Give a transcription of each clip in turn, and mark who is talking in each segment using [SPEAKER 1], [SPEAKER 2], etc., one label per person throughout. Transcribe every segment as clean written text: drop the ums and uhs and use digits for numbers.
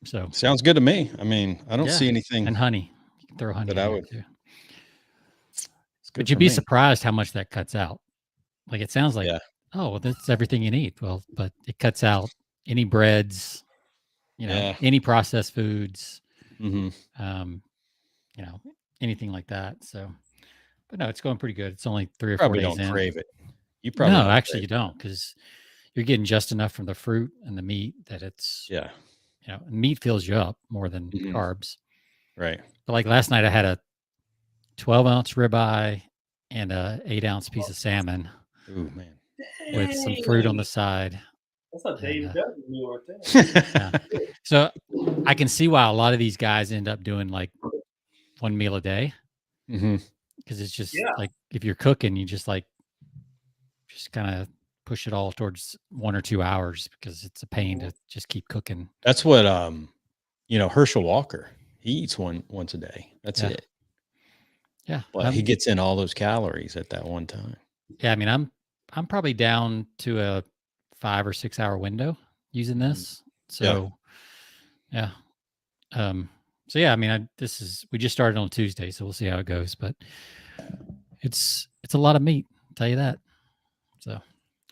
[SPEAKER 1] So
[SPEAKER 2] sounds good to me. I mean, I don't
[SPEAKER 1] yeah,
[SPEAKER 2] see anything
[SPEAKER 1] and honey. You can throw honey
[SPEAKER 2] that
[SPEAKER 1] in
[SPEAKER 2] I
[SPEAKER 1] there
[SPEAKER 2] would.
[SPEAKER 1] too.
[SPEAKER 2] It's
[SPEAKER 1] But
[SPEAKER 2] good
[SPEAKER 1] you'd
[SPEAKER 2] for
[SPEAKER 1] be
[SPEAKER 2] me.
[SPEAKER 1] surprised how much that cuts out. Like it sounds like,
[SPEAKER 2] Yeah.
[SPEAKER 1] oh, well, that's everything you need. Well, but it cuts out any breads,
[SPEAKER 2] Yeah.
[SPEAKER 1] any processed foods,
[SPEAKER 2] Mm-hmm.
[SPEAKER 1] um, you know, anything like that. So, but no, it's going pretty good. It's only 3 or 4
[SPEAKER 2] Probably
[SPEAKER 1] days
[SPEAKER 2] don't
[SPEAKER 1] in.
[SPEAKER 2] crave it. You probably
[SPEAKER 1] No,
[SPEAKER 2] don't
[SPEAKER 1] actually,
[SPEAKER 2] crave
[SPEAKER 1] you
[SPEAKER 2] it.
[SPEAKER 1] don't, because you're getting just enough from the fruit and the meat that it's,
[SPEAKER 2] Yeah.
[SPEAKER 1] meat fills you up more than
[SPEAKER 2] Mm-hmm.
[SPEAKER 1] carbs.
[SPEAKER 2] Right.
[SPEAKER 1] But like last night, I had a 12-ounce ribeye and a 8-ounce piece of salmon
[SPEAKER 2] Ooh, man.
[SPEAKER 1] with some fruit on the side.
[SPEAKER 3] That's a
[SPEAKER 1] And
[SPEAKER 3] David Dutton meal right there.
[SPEAKER 1] so I can see why a lot of these guys end up doing like one meal a day,
[SPEAKER 2] Mm-hmm.
[SPEAKER 1] because it's just
[SPEAKER 3] Yeah.
[SPEAKER 1] like if you're cooking, you just kind of push it all towards 1 or 2 hours because it's a pain to just keep cooking.
[SPEAKER 2] That's what Herschel Walker. He eats once a day. That's
[SPEAKER 1] Yeah.
[SPEAKER 2] it.
[SPEAKER 1] Yeah,
[SPEAKER 2] But he gets in all those calories at that one time.
[SPEAKER 1] yeah. I mean, I'm probably down to a 5 or 6 hour window using this. So yeah. So yeah, I mean, we just started on Tuesday, so we'll see how it goes. But it's a lot of meat, I'll tell you that. So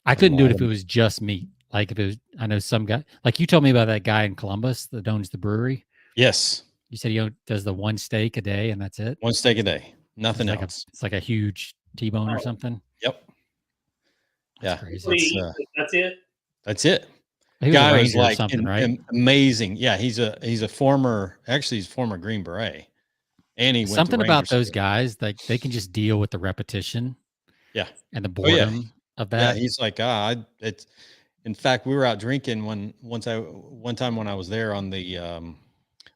[SPEAKER 1] I couldn't do it if it was just meat. Like if it was, I know some guy, like you told me about that guy in Columbus that owns the brewery.
[SPEAKER 2] Yes.
[SPEAKER 1] You said he does the one steak a day and that's it.
[SPEAKER 2] One steak a day, nothing else.
[SPEAKER 1] It's like a huge T-bone or something.
[SPEAKER 2] Yep.
[SPEAKER 1] That's crazy.
[SPEAKER 3] That's it.
[SPEAKER 2] That's it.
[SPEAKER 1] He
[SPEAKER 2] guy
[SPEAKER 1] was
[SPEAKER 2] was like
[SPEAKER 1] something, right?
[SPEAKER 2] amazing. Yeah, he's a former Green Beret, and he went
[SPEAKER 1] something
[SPEAKER 2] to
[SPEAKER 1] about those guys, like they can just deal with the repetition.
[SPEAKER 2] Yeah,
[SPEAKER 1] and the boredom of that.
[SPEAKER 2] Yeah, he's like, it's. In fact, we were out drinking one time when I was there on the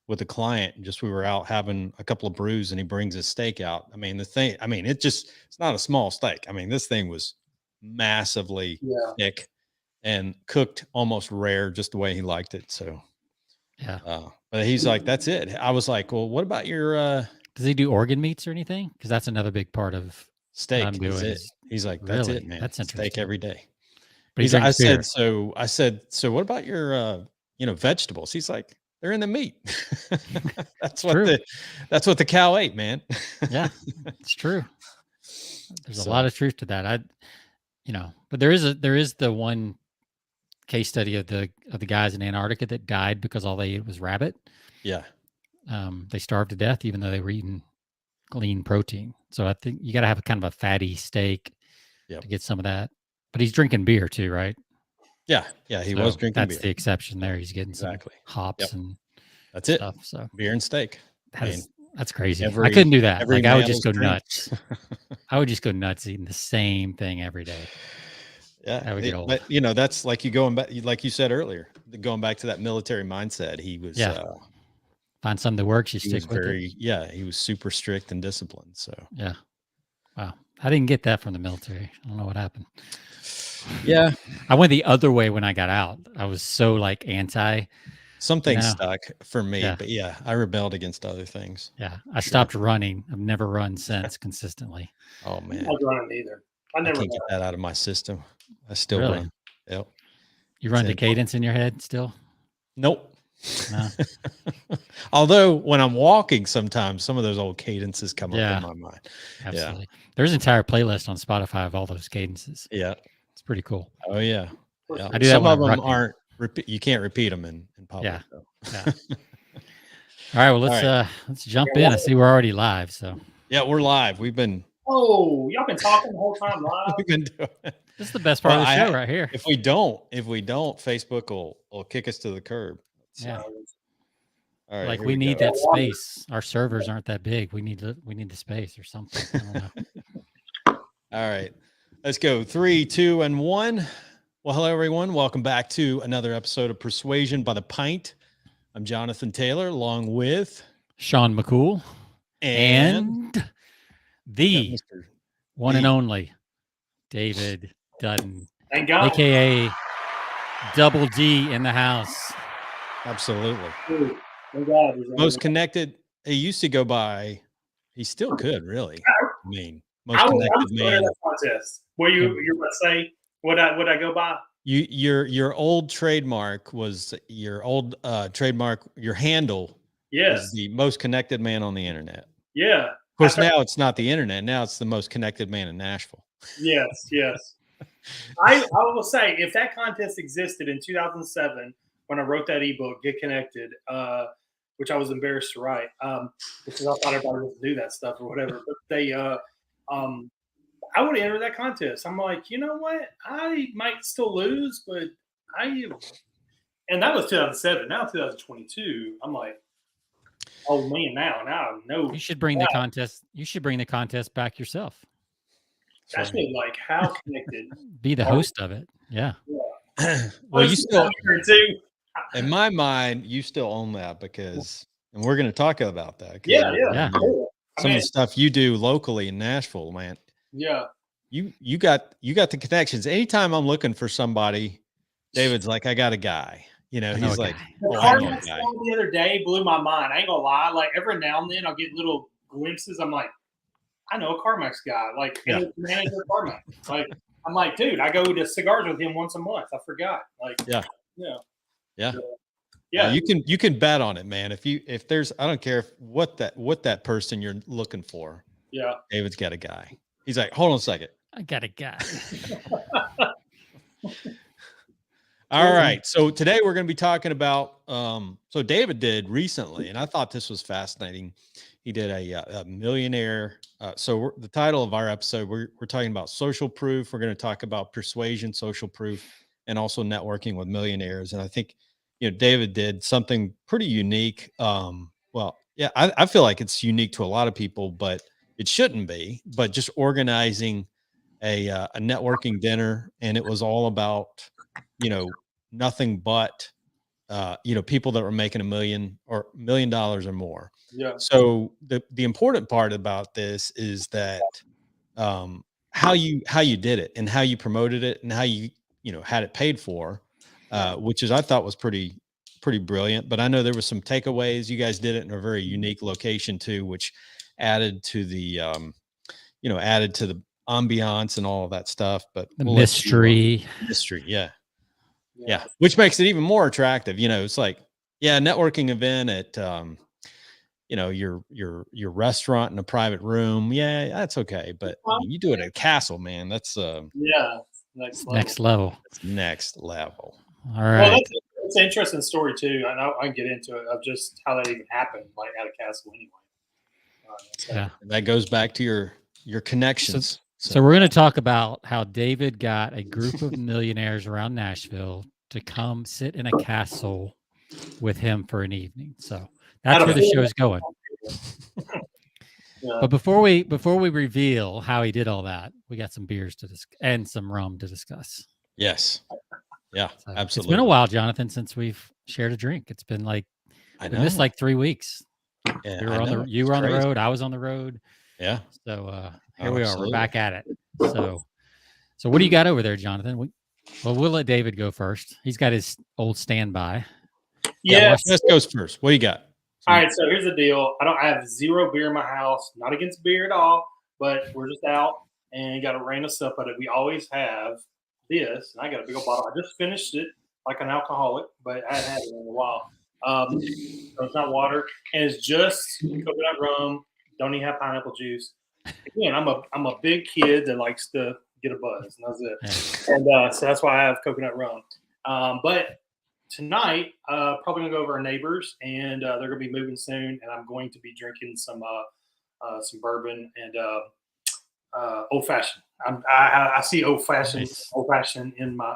[SPEAKER 2] with a client. Just we were out having a couple of brews, and he brings his steak out. I mean, it's not a small steak. I mean, this thing was massively thick and cooked almost rare, just the way he liked it. So,
[SPEAKER 1] yeah.
[SPEAKER 2] But he's like, that's it. I was like, well, what about your?
[SPEAKER 1] Does he do organ meats or anything? Because that's another big part of
[SPEAKER 2] steak. He's like, that's it, man.
[SPEAKER 1] That's interesting.
[SPEAKER 2] Steak every day.
[SPEAKER 1] But
[SPEAKER 2] I said, so what about your, vegetables? He's like, they're in the meat. That's what the cow ate, man.
[SPEAKER 1] Yeah, it's true. There's a lot of truth to that. But there is the one case study of the guys in Antarctica that died because all they ate was rabbit.
[SPEAKER 2] Yeah.
[SPEAKER 1] They starved to death even though they were eating lean protein. So I think you got to have a kind of a fatty steak to get some of that. But he's drinking beer too, right?
[SPEAKER 2] Yeah. Yeah. He was drinking beer.
[SPEAKER 1] That's the exception there. He's getting some hops and
[SPEAKER 2] that's it.
[SPEAKER 1] Stuff. So
[SPEAKER 2] beer and steak.
[SPEAKER 1] That's crazy. I couldn't do that. Like I would just go nuts. I would just go nuts eating the same thing every day.
[SPEAKER 2] Yeah.
[SPEAKER 1] That would get old.
[SPEAKER 2] But that's like going back, like you said earlier, going back to that military mindset. He was
[SPEAKER 1] find something that works, you stick with it.
[SPEAKER 2] Yeah, he was super strict and disciplined. So
[SPEAKER 1] yeah. Wow. I didn't get that from the military. I don't know what happened.
[SPEAKER 2] Yeah.
[SPEAKER 1] I went the other way when I got out. I was so like anti.
[SPEAKER 2] Something stuck for me, but I rebelled against other things.
[SPEAKER 1] Yeah. I stopped running. I've never run since consistently.
[SPEAKER 2] Oh man.
[SPEAKER 3] I'm not running either. I
[SPEAKER 2] can't get that out of my system. I still run. Yep.
[SPEAKER 1] You run the cadence in your head still?
[SPEAKER 2] Nope. No. Although when I'm walking, sometimes some of those old cadences come up in my mind.
[SPEAKER 1] Absolutely. Yeah. There's an entire playlist on Spotify of all those cadences.
[SPEAKER 2] Yeah.
[SPEAKER 1] It's pretty cool.
[SPEAKER 2] Oh yeah.
[SPEAKER 1] I do that.
[SPEAKER 2] Some of them aren't you can't repeat them in public.
[SPEAKER 1] Yeah. Yeah. All right. Well, let's jump in. I see we're already live. So
[SPEAKER 2] yeah, we're live. We've been.
[SPEAKER 3] Oh, y'all been talking the whole time live.
[SPEAKER 2] We've been doing it.
[SPEAKER 1] This is the best part of the show right here.
[SPEAKER 2] If we don't, Facebook will kick us to the curb.
[SPEAKER 1] So, yeah.
[SPEAKER 2] All right.
[SPEAKER 1] Like we need that space. Our servers aren't that big. We need the space or something. I don't know.
[SPEAKER 2] All right. Let's go. 3, 2, and 1. Well, hello, everyone. Welcome back to another episode of Persuasion by the Pint. I'm Jonathan Taylor, along with
[SPEAKER 1] Sean McCool and the one and only David Dutton, aka Double D in the house.
[SPEAKER 2] Absolutely.
[SPEAKER 3] Dude,
[SPEAKER 2] most connected. He used to go by. He still could, really. I mean, most connected man.
[SPEAKER 3] Contest. Were you about to say what I go by?
[SPEAKER 2] your old trademark was your old trademark. Your handle was
[SPEAKER 3] Yes.
[SPEAKER 2] the most connected man on the internet.
[SPEAKER 3] Yeah.
[SPEAKER 2] Of course, now it's not the internet. Now it's the most connected man in Nashville.
[SPEAKER 3] Yes. Yes. I will say, if that contest existed in 2007 when I wrote that ebook, Get Connected, which I was embarrassed to write, because I thought everybody would do that stuff or whatever. But they, I would enter that contest. I'm like, you know what? I might still lose, but and that was 2007. Now 2022, I'm like, oh man, now I know.
[SPEAKER 1] You should bring the contest. You should bring the contest back yourself.
[SPEAKER 3] That's really like how connected.
[SPEAKER 1] Be the host of it. Yeah.
[SPEAKER 2] Well, you still, in my mind, you still own that because, and we're going to talk about that.
[SPEAKER 3] Yeah.
[SPEAKER 2] Some of the stuff you do locally in Nashville, man.
[SPEAKER 3] Yeah.
[SPEAKER 2] You got the connections. Anytime I'm looking for somebody, David's like, I got a guy. You know, he's like,
[SPEAKER 3] the Cardinals the other day blew my mind. I ain't gonna lie. Like every now and then I'll get little glimpses. I'm like, I know a CarMax guy, like manager of CarMax. Like I'm like, dude, I go to cigars with him once a month. I forgot. Like, yeah.
[SPEAKER 2] You can bet on it, man. If there's, I don't care what that person you're looking for.
[SPEAKER 3] Yeah,
[SPEAKER 2] David's got a guy. He's like, hold on a second.
[SPEAKER 1] I got a guy.
[SPEAKER 2] All right. So today we're going to be talking about, so David did recently, and I thought this was fascinating. He did a millionaire. So the title of our episode, we're talking about social proof. We're going to talk about persuasion, social proof, and also networking with millionaires. And I think, David did something pretty unique. I feel like it's unique to a lot of people, but it shouldn't be, but just organizing a networking dinner. And it was all about, nothing but, people that were making $1 million or $1 million or more.
[SPEAKER 3] Yeah.
[SPEAKER 2] So the important part about this is that, how you did it and how you promoted it and how you had it paid for, which I thought was pretty brilliant, but I know there was some takeaways. You guys did it in a very unique location too, which added to the, ambiance and all of that stuff, but
[SPEAKER 1] the mystery,
[SPEAKER 2] yeah. Which makes it even more attractive. It's like, networking event at, your restaurant in a private room. Yeah, that's okay. But you do it at a castle, man. That's
[SPEAKER 1] next level.
[SPEAKER 2] That's next level.
[SPEAKER 1] All right.
[SPEAKER 3] Well, it's an interesting story too. I know I can get into it of just how that even happened, like at a castle anyway.
[SPEAKER 2] That goes back to your connections.
[SPEAKER 1] So we're going to talk about how David got a group of millionaires around Nashville to come sit in a castle with him for an evening. So that's where the show is going. But before we reveal how he did all that, we got some beers to discuss and some rum to discuss.
[SPEAKER 2] Yes. Yeah, so absolutely.
[SPEAKER 1] It's been a while, Jonathan, since we've shared a drink. It's been like, I missed like 3 weeks.
[SPEAKER 2] Yeah,
[SPEAKER 1] you were on the road. I was on the road.
[SPEAKER 2] Yeah.
[SPEAKER 1] So here we are. We're back at it. So what do you got over there, Jonathan? We'll let David go first. He's got his old standby.
[SPEAKER 3] Yeah.
[SPEAKER 2] Let's goes first. What do you got?
[SPEAKER 3] All right. So here's the deal. I have zero beer in my house. Not against beer at all, but we're just out and got a rain of stuff. But we always have this, and I got a big old bottle. I just finished it like an alcoholic, but I hadn't had it in a while. So it's not water, and it's just coconut rum. Don't even have pineapple juice. Again, I'm a big kid that likes to get a buzz, and that's it. And so that's why I have coconut rum. But tonight, probably gonna go over our neighbors, and they're gonna be moving soon, and I'm going to be drinking some bourbon and old fashioned. I see old fashioned in my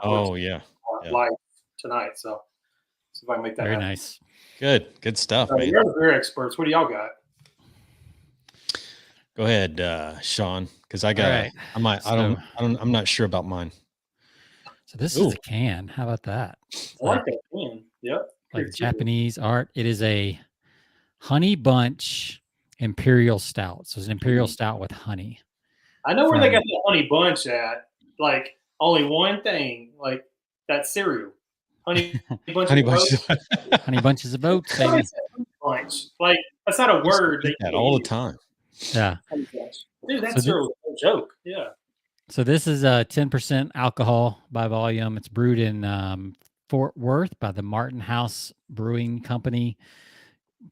[SPEAKER 3] life tonight. So see if I can make that
[SPEAKER 1] very
[SPEAKER 3] happen.
[SPEAKER 1] nice.
[SPEAKER 2] Good stuff, man.
[SPEAKER 3] You're the beer experts. What do y'all got?
[SPEAKER 2] Go ahead, Sean, because I got.
[SPEAKER 1] Right.
[SPEAKER 2] I'm not sure about mine.
[SPEAKER 1] So this is a can. How about that?
[SPEAKER 3] I like that can. Yep.
[SPEAKER 1] Like Japanese art. It is a honey bunch imperial stout. So it's an imperial stout with honey.
[SPEAKER 3] I know where they got the honey bunch at. Like only one thing, like that cereal. Honey bunch
[SPEAKER 2] honey
[SPEAKER 3] of
[SPEAKER 2] bunch.
[SPEAKER 3] oats.
[SPEAKER 1] Honey bunches of oats, baby.
[SPEAKER 3] Bunch. Like that's not a word.
[SPEAKER 2] That all the time.
[SPEAKER 1] Yeah.
[SPEAKER 3] Dude, that's a joke. Yeah.
[SPEAKER 1] So this is a 10% alcohol by volume. It's brewed in Fort Worth by the Martin House Brewing Company.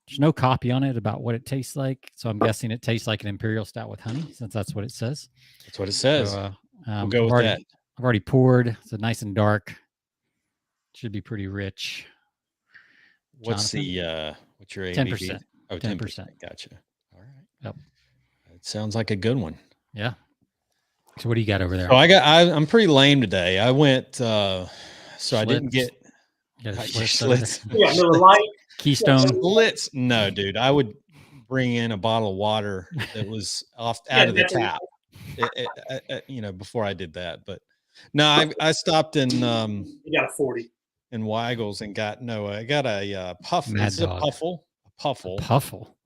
[SPEAKER 1] There's no copy on it about what it tastes like, so I'm guessing it tastes like an imperial stout with honey, since that's what it says.
[SPEAKER 2] That's what it says.
[SPEAKER 1] So,
[SPEAKER 2] we'll go with that.
[SPEAKER 1] I've already poured. It's nice and dark. Should be pretty rich.
[SPEAKER 2] What's
[SPEAKER 1] Jonathan?
[SPEAKER 2] what's your ABV?
[SPEAKER 1] 10%.
[SPEAKER 2] Oh, 10%. Gotcha. All right.
[SPEAKER 1] Yep.
[SPEAKER 2] It sounds like a good one.
[SPEAKER 1] Yeah. So what do you got over there?
[SPEAKER 2] So I'm pretty lame today. I went I didn't get
[SPEAKER 1] Schlitz.
[SPEAKER 3] Yeah, Miller Lite.
[SPEAKER 1] Keystone.
[SPEAKER 2] Schlitz. No, dude. I would bring in a bottle of water that was out of the tap. Before I did that. But no, I stopped in
[SPEAKER 3] You got a 40.
[SPEAKER 2] in Weigel's and I got a puff.
[SPEAKER 1] Mad
[SPEAKER 2] It's a
[SPEAKER 1] Dog.
[SPEAKER 2] puffle. A puffle.
[SPEAKER 1] Puffle.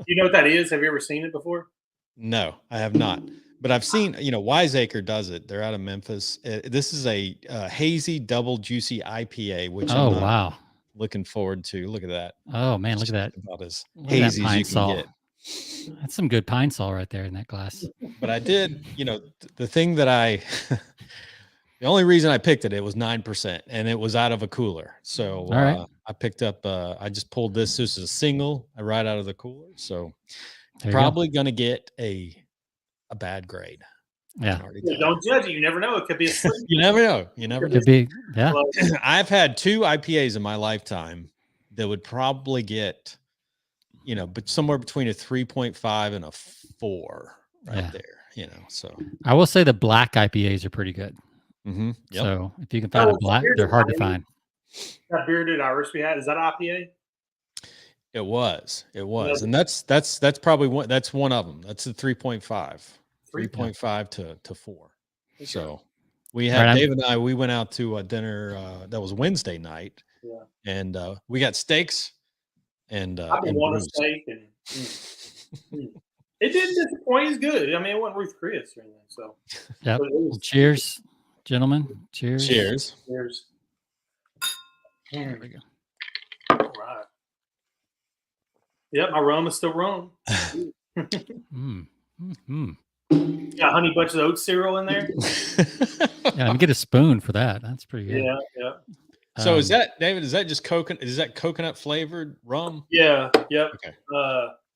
[SPEAKER 3] You know what that is? Have you ever seen it before?
[SPEAKER 2] No, I have not. But I've seen, Wiseacre does it. They're out of Memphis. This is a hazy double juicy IPA, which I'm
[SPEAKER 1] wow.
[SPEAKER 2] looking forward to. Look at that.
[SPEAKER 1] Oh man, look at that.
[SPEAKER 2] About as
[SPEAKER 1] Look at that
[SPEAKER 2] hazy as
[SPEAKER 1] pine
[SPEAKER 2] you can
[SPEAKER 1] sol.
[SPEAKER 2] get.
[SPEAKER 1] That's some good pine sol right there in that glass.
[SPEAKER 2] But I did, the thing that the only reason I picked it was 9%, and it was out of a cooler. So
[SPEAKER 1] All right.
[SPEAKER 2] I picked up, I just pulled this. This is a single right out of the cooler. So
[SPEAKER 1] There you
[SPEAKER 2] probably going to get a bad grade.
[SPEAKER 1] Yeah.
[SPEAKER 3] Don't judge it. You never know. It could be a sleep.
[SPEAKER 2] You never know. You never know.
[SPEAKER 1] Could be. Yeah.
[SPEAKER 2] I've had 2 IPAs in my lifetime that would probably get, but somewhere between a 3.5 and a 4 right there, so.
[SPEAKER 1] I will say the black IPAs are pretty good.
[SPEAKER 2] Mm-hmm. Yep.
[SPEAKER 1] So if you can find a black, they're hard to find.
[SPEAKER 3] That bearded Irish we had, is that IPA?
[SPEAKER 2] It was. And that's probably one, that's one of them. That's the 3.5. 3.5 to 4. Okay. So we had Dave and we went out to a dinner that was Wednesday night. Yeah. And we got steaks and
[SPEAKER 3] I've been wanting a steak and it didn't disappoint. It's good. I mean, it wasn't Ruth Chris or anything. So
[SPEAKER 1] yeah. Well, cheers, gentlemen. Cheers.
[SPEAKER 2] Cheers.
[SPEAKER 3] Cheers.
[SPEAKER 1] There we go.
[SPEAKER 3] All right. Yep, my rum is still rum. Got honey bunches of oat cereal in there.
[SPEAKER 1] Yeah, let me get a spoon for that. That's pretty good.
[SPEAKER 3] Yeah.
[SPEAKER 2] So is that, David, is that just coconut? Is that coconut flavored rum?
[SPEAKER 3] Yeah. Yep.
[SPEAKER 2] Okay.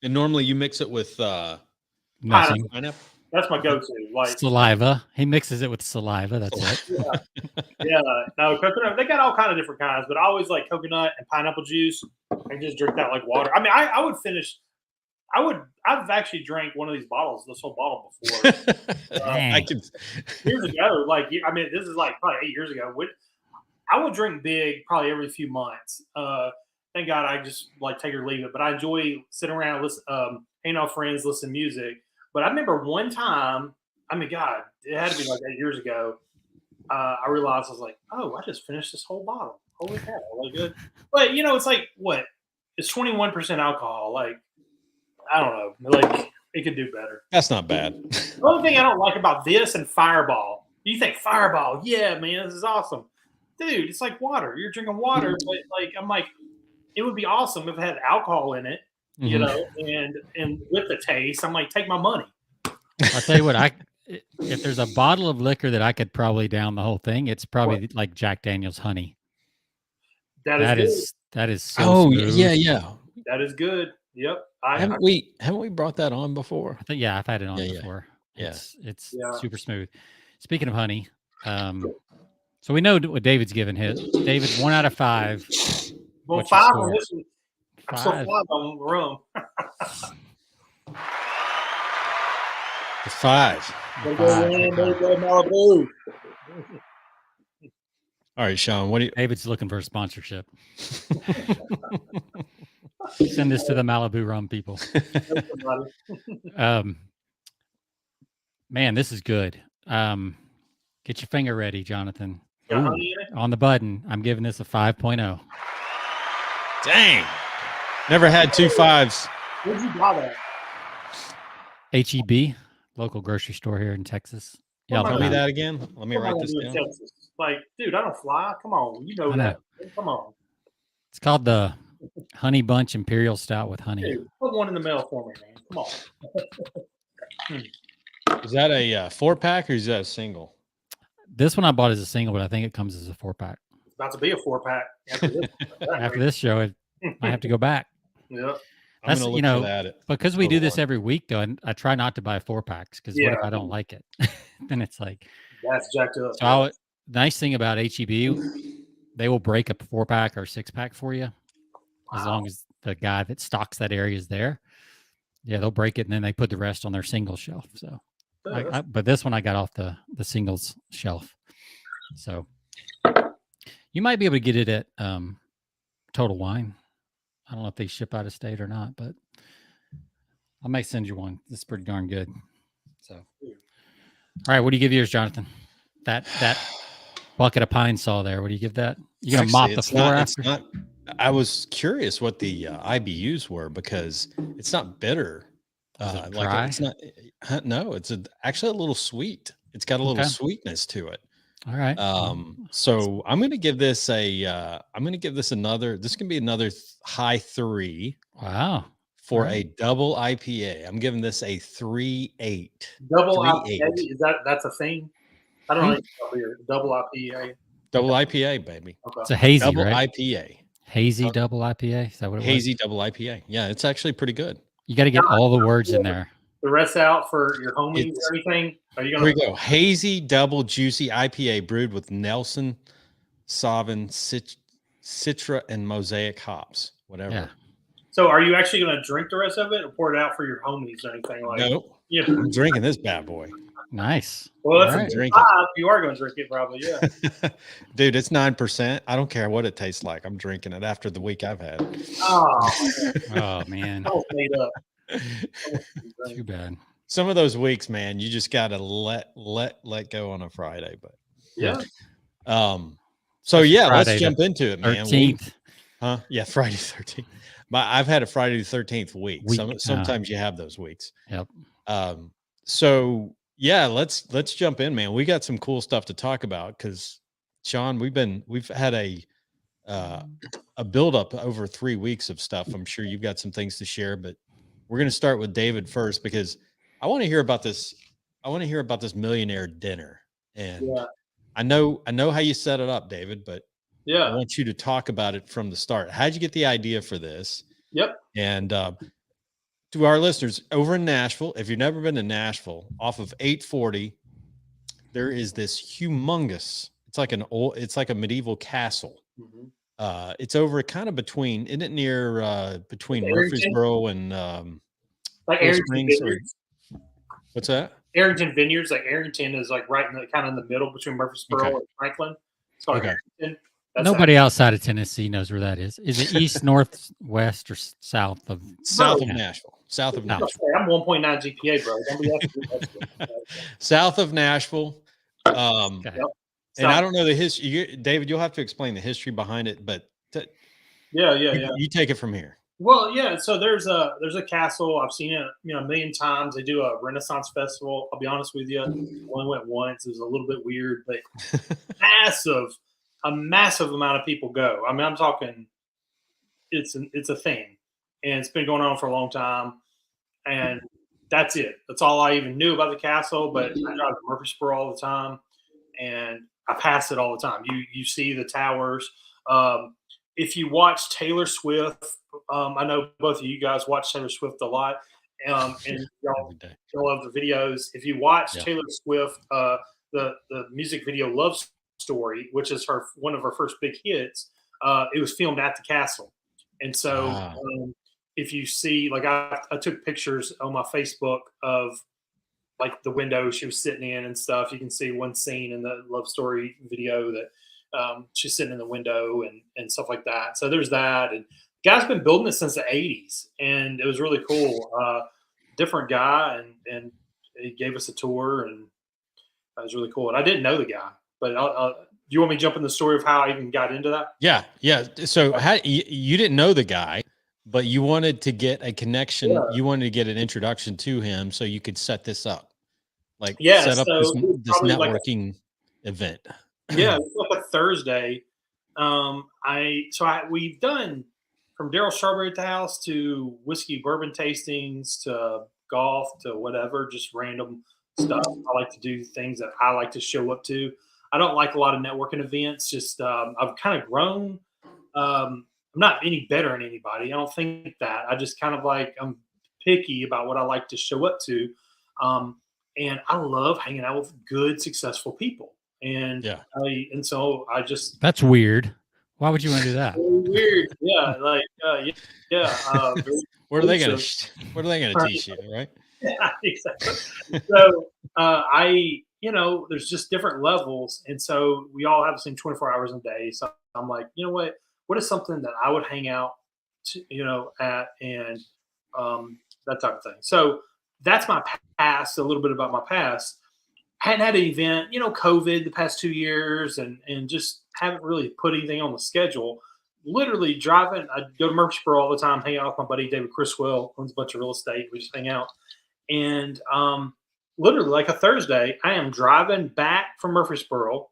[SPEAKER 2] And normally you mix it with
[SPEAKER 1] nothing.
[SPEAKER 2] Pineapple.
[SPEAKER 3] That's my go-to. Like
[SPEAKER 1] saliva. He mixes it with saliva. That's it.
[SPEAKER 3] Yeah. No, coconut. They got all kind of different kinds, but I always like coconut and pineapple juice. I just drink that like water. I mean, I would finish. I've actually drank one of these bottles, this whole bottle before. Years ago. Like, I mean, this is like probably 8 years ago. I would drink big probably every few months. Thank God I just like take or leave it. But I enjoy sitting around, hanging out with friends, listening to music. But I remember one time, I mean, God, it had to be like 8 years ago. I realized I was like, oh, I just finished this whole bottle. Holy cow, really good. But it's like what? It's 21% alcohol. Like, I don't know. Like, it could do better.
[SPEAKER 2] That's not bad.
[SPEAKER 3] The only thing I don't like about this and Fireball, you think Fireball, yeah, man, this is awesome. Dude, it's like water. You're drinking water, but like, I'm like, it would be awesome if it had alcohol in it, and with the taste, I'm like, take my money.
[SPEAKER 1] I'll tell you what, if there's a bottle of liquor that I could probably down the whole thing, it's probably like Jack Daniel's honey. That is so smooth.
[SPEAKER 2] Yeah.
[SPEAKER 3] That is good. Yep.
[SPEAKER 2] Haven't we brought that on before?
[SPEAKER 1] I think I've had it on before.
[SPEAKER 2] Yeah.
[SPEAKER 1] It's super smooth. Speaking of honey, so we know what David's given his. David's 1 out of 5.
[SPEAKER 3] Well, 5 on this one. I'm still 5 on the rum.
[SPEAKER 2] The 5.
[SPEAKER 3] Malibu.
[SPEAKER 2] All right, Sean. What do you?
[SPEAKER 1] David's looking for a sponsorship. Send this to the Malibu rum people. Man, this is good. Get your finger ready, Jonathan. On the button. I'm giving this a 5.0.
[SPEAKER 2] Dang. Never had 2 5s.
[SPEAKER 3] Where'd you buy that?
[SPEAKER 1] HEB, local grocery store here in Texas.
[SPEAKER 2] Yeah, tell me that again. Let me write this down.
[SPEAKER 3] Texas? Like, dude, I don't fly. Come on. You know that. Come on.
[SPEAKER 1] It's called the Honey Bunch Imperial Stout with honey.
[SPEAKER 3] Dude, put one in the mail for me, man. Come on.
[SPEAKER 2] Is that a 4-pack or is that a single?
[SPEAKER 1] This one I bought as a single, but I think it comes as a 4-pack.
[SPEAKER 3] It's about to be a 4-pack
[SPEAKER 1] After this show, I have to go back.
[SPEAKER 3] Yeah.
[SPEAKER 2] I'm going to look for that.
[SPEAKER 1] Because we do this every week, though, and I try not to buy 4-packs because what if I don't like it? Then it's like
[SPEAKER 3] that's jacked up.
[SPEAKER 1] So nice thing about HEB, they will break a 4-pack or 6-pack for you, as long as the guy that stocks that area is there. Yeah, they'll break it and then they put the rest on their single shelf. So, but this one I got off the singles shelf. So you might be able to get it at Total Wine. I don't know if they ship out of state or not, but I might send you one. It's pretty darn good. So, all right, what do you give yours, Jonathan? That bucket of pine saw there. What do you give that? You gonna mop the floor after?
[SPEAKER 2] I was curious what the IBUs were because it's not bitter.
[SPEAKER 1] Dry?
[SPEAKER 2] It's not. No, it's actually a little sweet. It's got a little sweetness to it.
[SPEAKER 1] All right.
[SPEAKER 2] So I'm going to give this another. This can be another high 3.
[SPEAKER 1] Wow.
[SPEAKER 2] For a double IPA, I'm giving this a 3.8.
[SPEAKER 3] Double IPA is that's a thing? I don't know. Double IPA.
[SPEAKER 2] Double IPA, baby.
[SPEAKER 1] Okay. It's a hazy,
[SPEAKER 2] double
[SPEAKER 1] right?
[SPEAKER 2] IPA.
[SPEAKER 1] Hazy double IPA. Is that what it was?
[SPEAKER 2] Hazy double IPA. Yeah, it's actually pretty good.
[SPEAKER 1] You got to get all the words in there.
[SPEAKER 3] The rest out for your homies or anything? Are you gonna?
[SPEAKER 2] Here we go. Hazy double juicy IPA brewed with Nelson, Sauvin, Citra, and Mosaic hops. Whatever.
[SPEAKER 1] Yeah.
[SPEAKER 3] So are you actually going to drink the rest of it or pour it out for your homies or anything like that?
[SPEAKER 2] Nope. Yeah. I'm drinking this bad boy.
[SPEAKER 1] Nice.
[SPEAKER 3] Well, that's drinking. You are going to drink it probably, yeah.
[SPEAKER 2] Dude, it's 9%. I don't care what it tastes like. I'm drinking it after the week I've had.
[SPEAKER 1] Oh man.
[SPEAKER 3] I was made up.
[SPEAKER 1] Too bad.
[SPEAKER 2] Some of those weeks, man, you just got to let go on a Friday, but
[SPEAKER 3] yeah.
[SPEAKER 2] So yeah, let's jump into it, man.
[SPEAKER 1] 13th.
[SPEAKER 2] Yeah, Friday 13th. But I've had a Friday the 13th week. Sometimes you have those weeks.
[SPEAKER 1] Yep.
[SPEAKER 2] So yeah, let's jump in, man. We got some cool stuff to talk about because Sean, we've had a build up over 3 weeks of stuff. I'm sure you've got some things to share, but we're going to start with David first because I want to hear about this. I want to hear about this millionaire dinner. And I know how you set it up, David, but I want you to talk about it from the start. How'd you get the idea for this?
[SPEAKER 3] Yep.
[SPEAKER 2] And to our listeners over in Nashville, if you've never been to Nashville, off of 840, there is this humongous. It's like a medieval castle. Mm-hmm. It's over kind of between, isn't it near between Murfreesboro and
[SPEAKER 3] like Arrington
[SPEAKER 2] Vineyards? What's that?
[SPEAKER 3] Arrington Vineyards. Like Arrington is like right in the kind of in the middle between Murfreesboro and Franklin. It's called Arrington.
[SPEAKER 1] Nobody outside of Tennessee knows where that is. Is it east, north, west, or south of
[SPEAKER 2] Nashville? South of Nashville.
[SPEAKER 3] I'm 1.9 GPA, bro. Don't be
[SPEAKER 2] south of Nashville. And I don't know the history. David, you'll have to explain the history behind it, but you take it from here.
[SPEAKER 3] Well, yeah. So there's a castle. I've seen it, a million times. They do a Renaissance festival. I'll be honest with you. I only went once. It was a little bit weird, but a massive amount of people go. I mean, I'm talking, it's a thing, and it's been going on for a long time, and that's it. That's all I even knew about the castle. But I drive to Murfreesboro all the time, and I pass it all the time. You see the towers. If you watch Taylor Swift, I know both of you guys watch Taylor Swift a lot, and y'all love the videos. If you watch Taylor Swift, the music video "Love Story," which is one of her first big hits, it was filmed at the castle. And so if you see, like I took pictures on my Facebook of like the window she was sitting in and stuff. You can see one scene in the Love Story video that she's sitting in the window and stuff like that. So there's that. And the guy's been building it since the 80s, and it was really cool. Different guy, and he gave us a tour, and that was really cool. And I didn't know the guy. But do you want me to jump in the story of how I even got into that?
[SPEAKER 2] Yeah. So you didn't know the guy, but you wanted to get a connection. Yeah. You wanted to get an introduction to him so you could set this up, set up this networking event.
[SPEAKER 3] Yeah, it was like a Thursday. We've done from Daryl Strawberry at the house to whiskey bourbon tastings to golf to whatever, just random stuff. I like to do things that I like to show up to. I don't like a lot of networking events. Just I've kind of grown. I'm not any better than anybody. I don't think that. I just kind of like I'm picky about what I like to show up to, and I love hanging out with good, successful people. And
[SPEAKER 2] Yeah.
[SPEAKER 3] so I just
[SPEAKER 1] That's weird. Why would you want to do that?
[SPEAKER 3] weird, yeah, like very
[SPEAKER 2] What are they gonna
[SPEAKER 3] exclusive.
[SPEAKER 2] What are they gonna teach you, right?
[SPEAKER 3] Yeah, exactly. So there's just different levels, and so we all have the same 24 hours a day. So I'm like, you know what is something that I would hang out to, at, and that type of thing. So that's my past. A little bit about my past. Hadn't had an event, COVID the past 2 years, and just haven't really put anything on the schedule. Literally driving, I go to Murfreesboro all the time, hang out with my buddy David Criswell, owns a bunch of real estate. We just hang out. And literally, like a Thursday, I am driving back from Murfreesboro.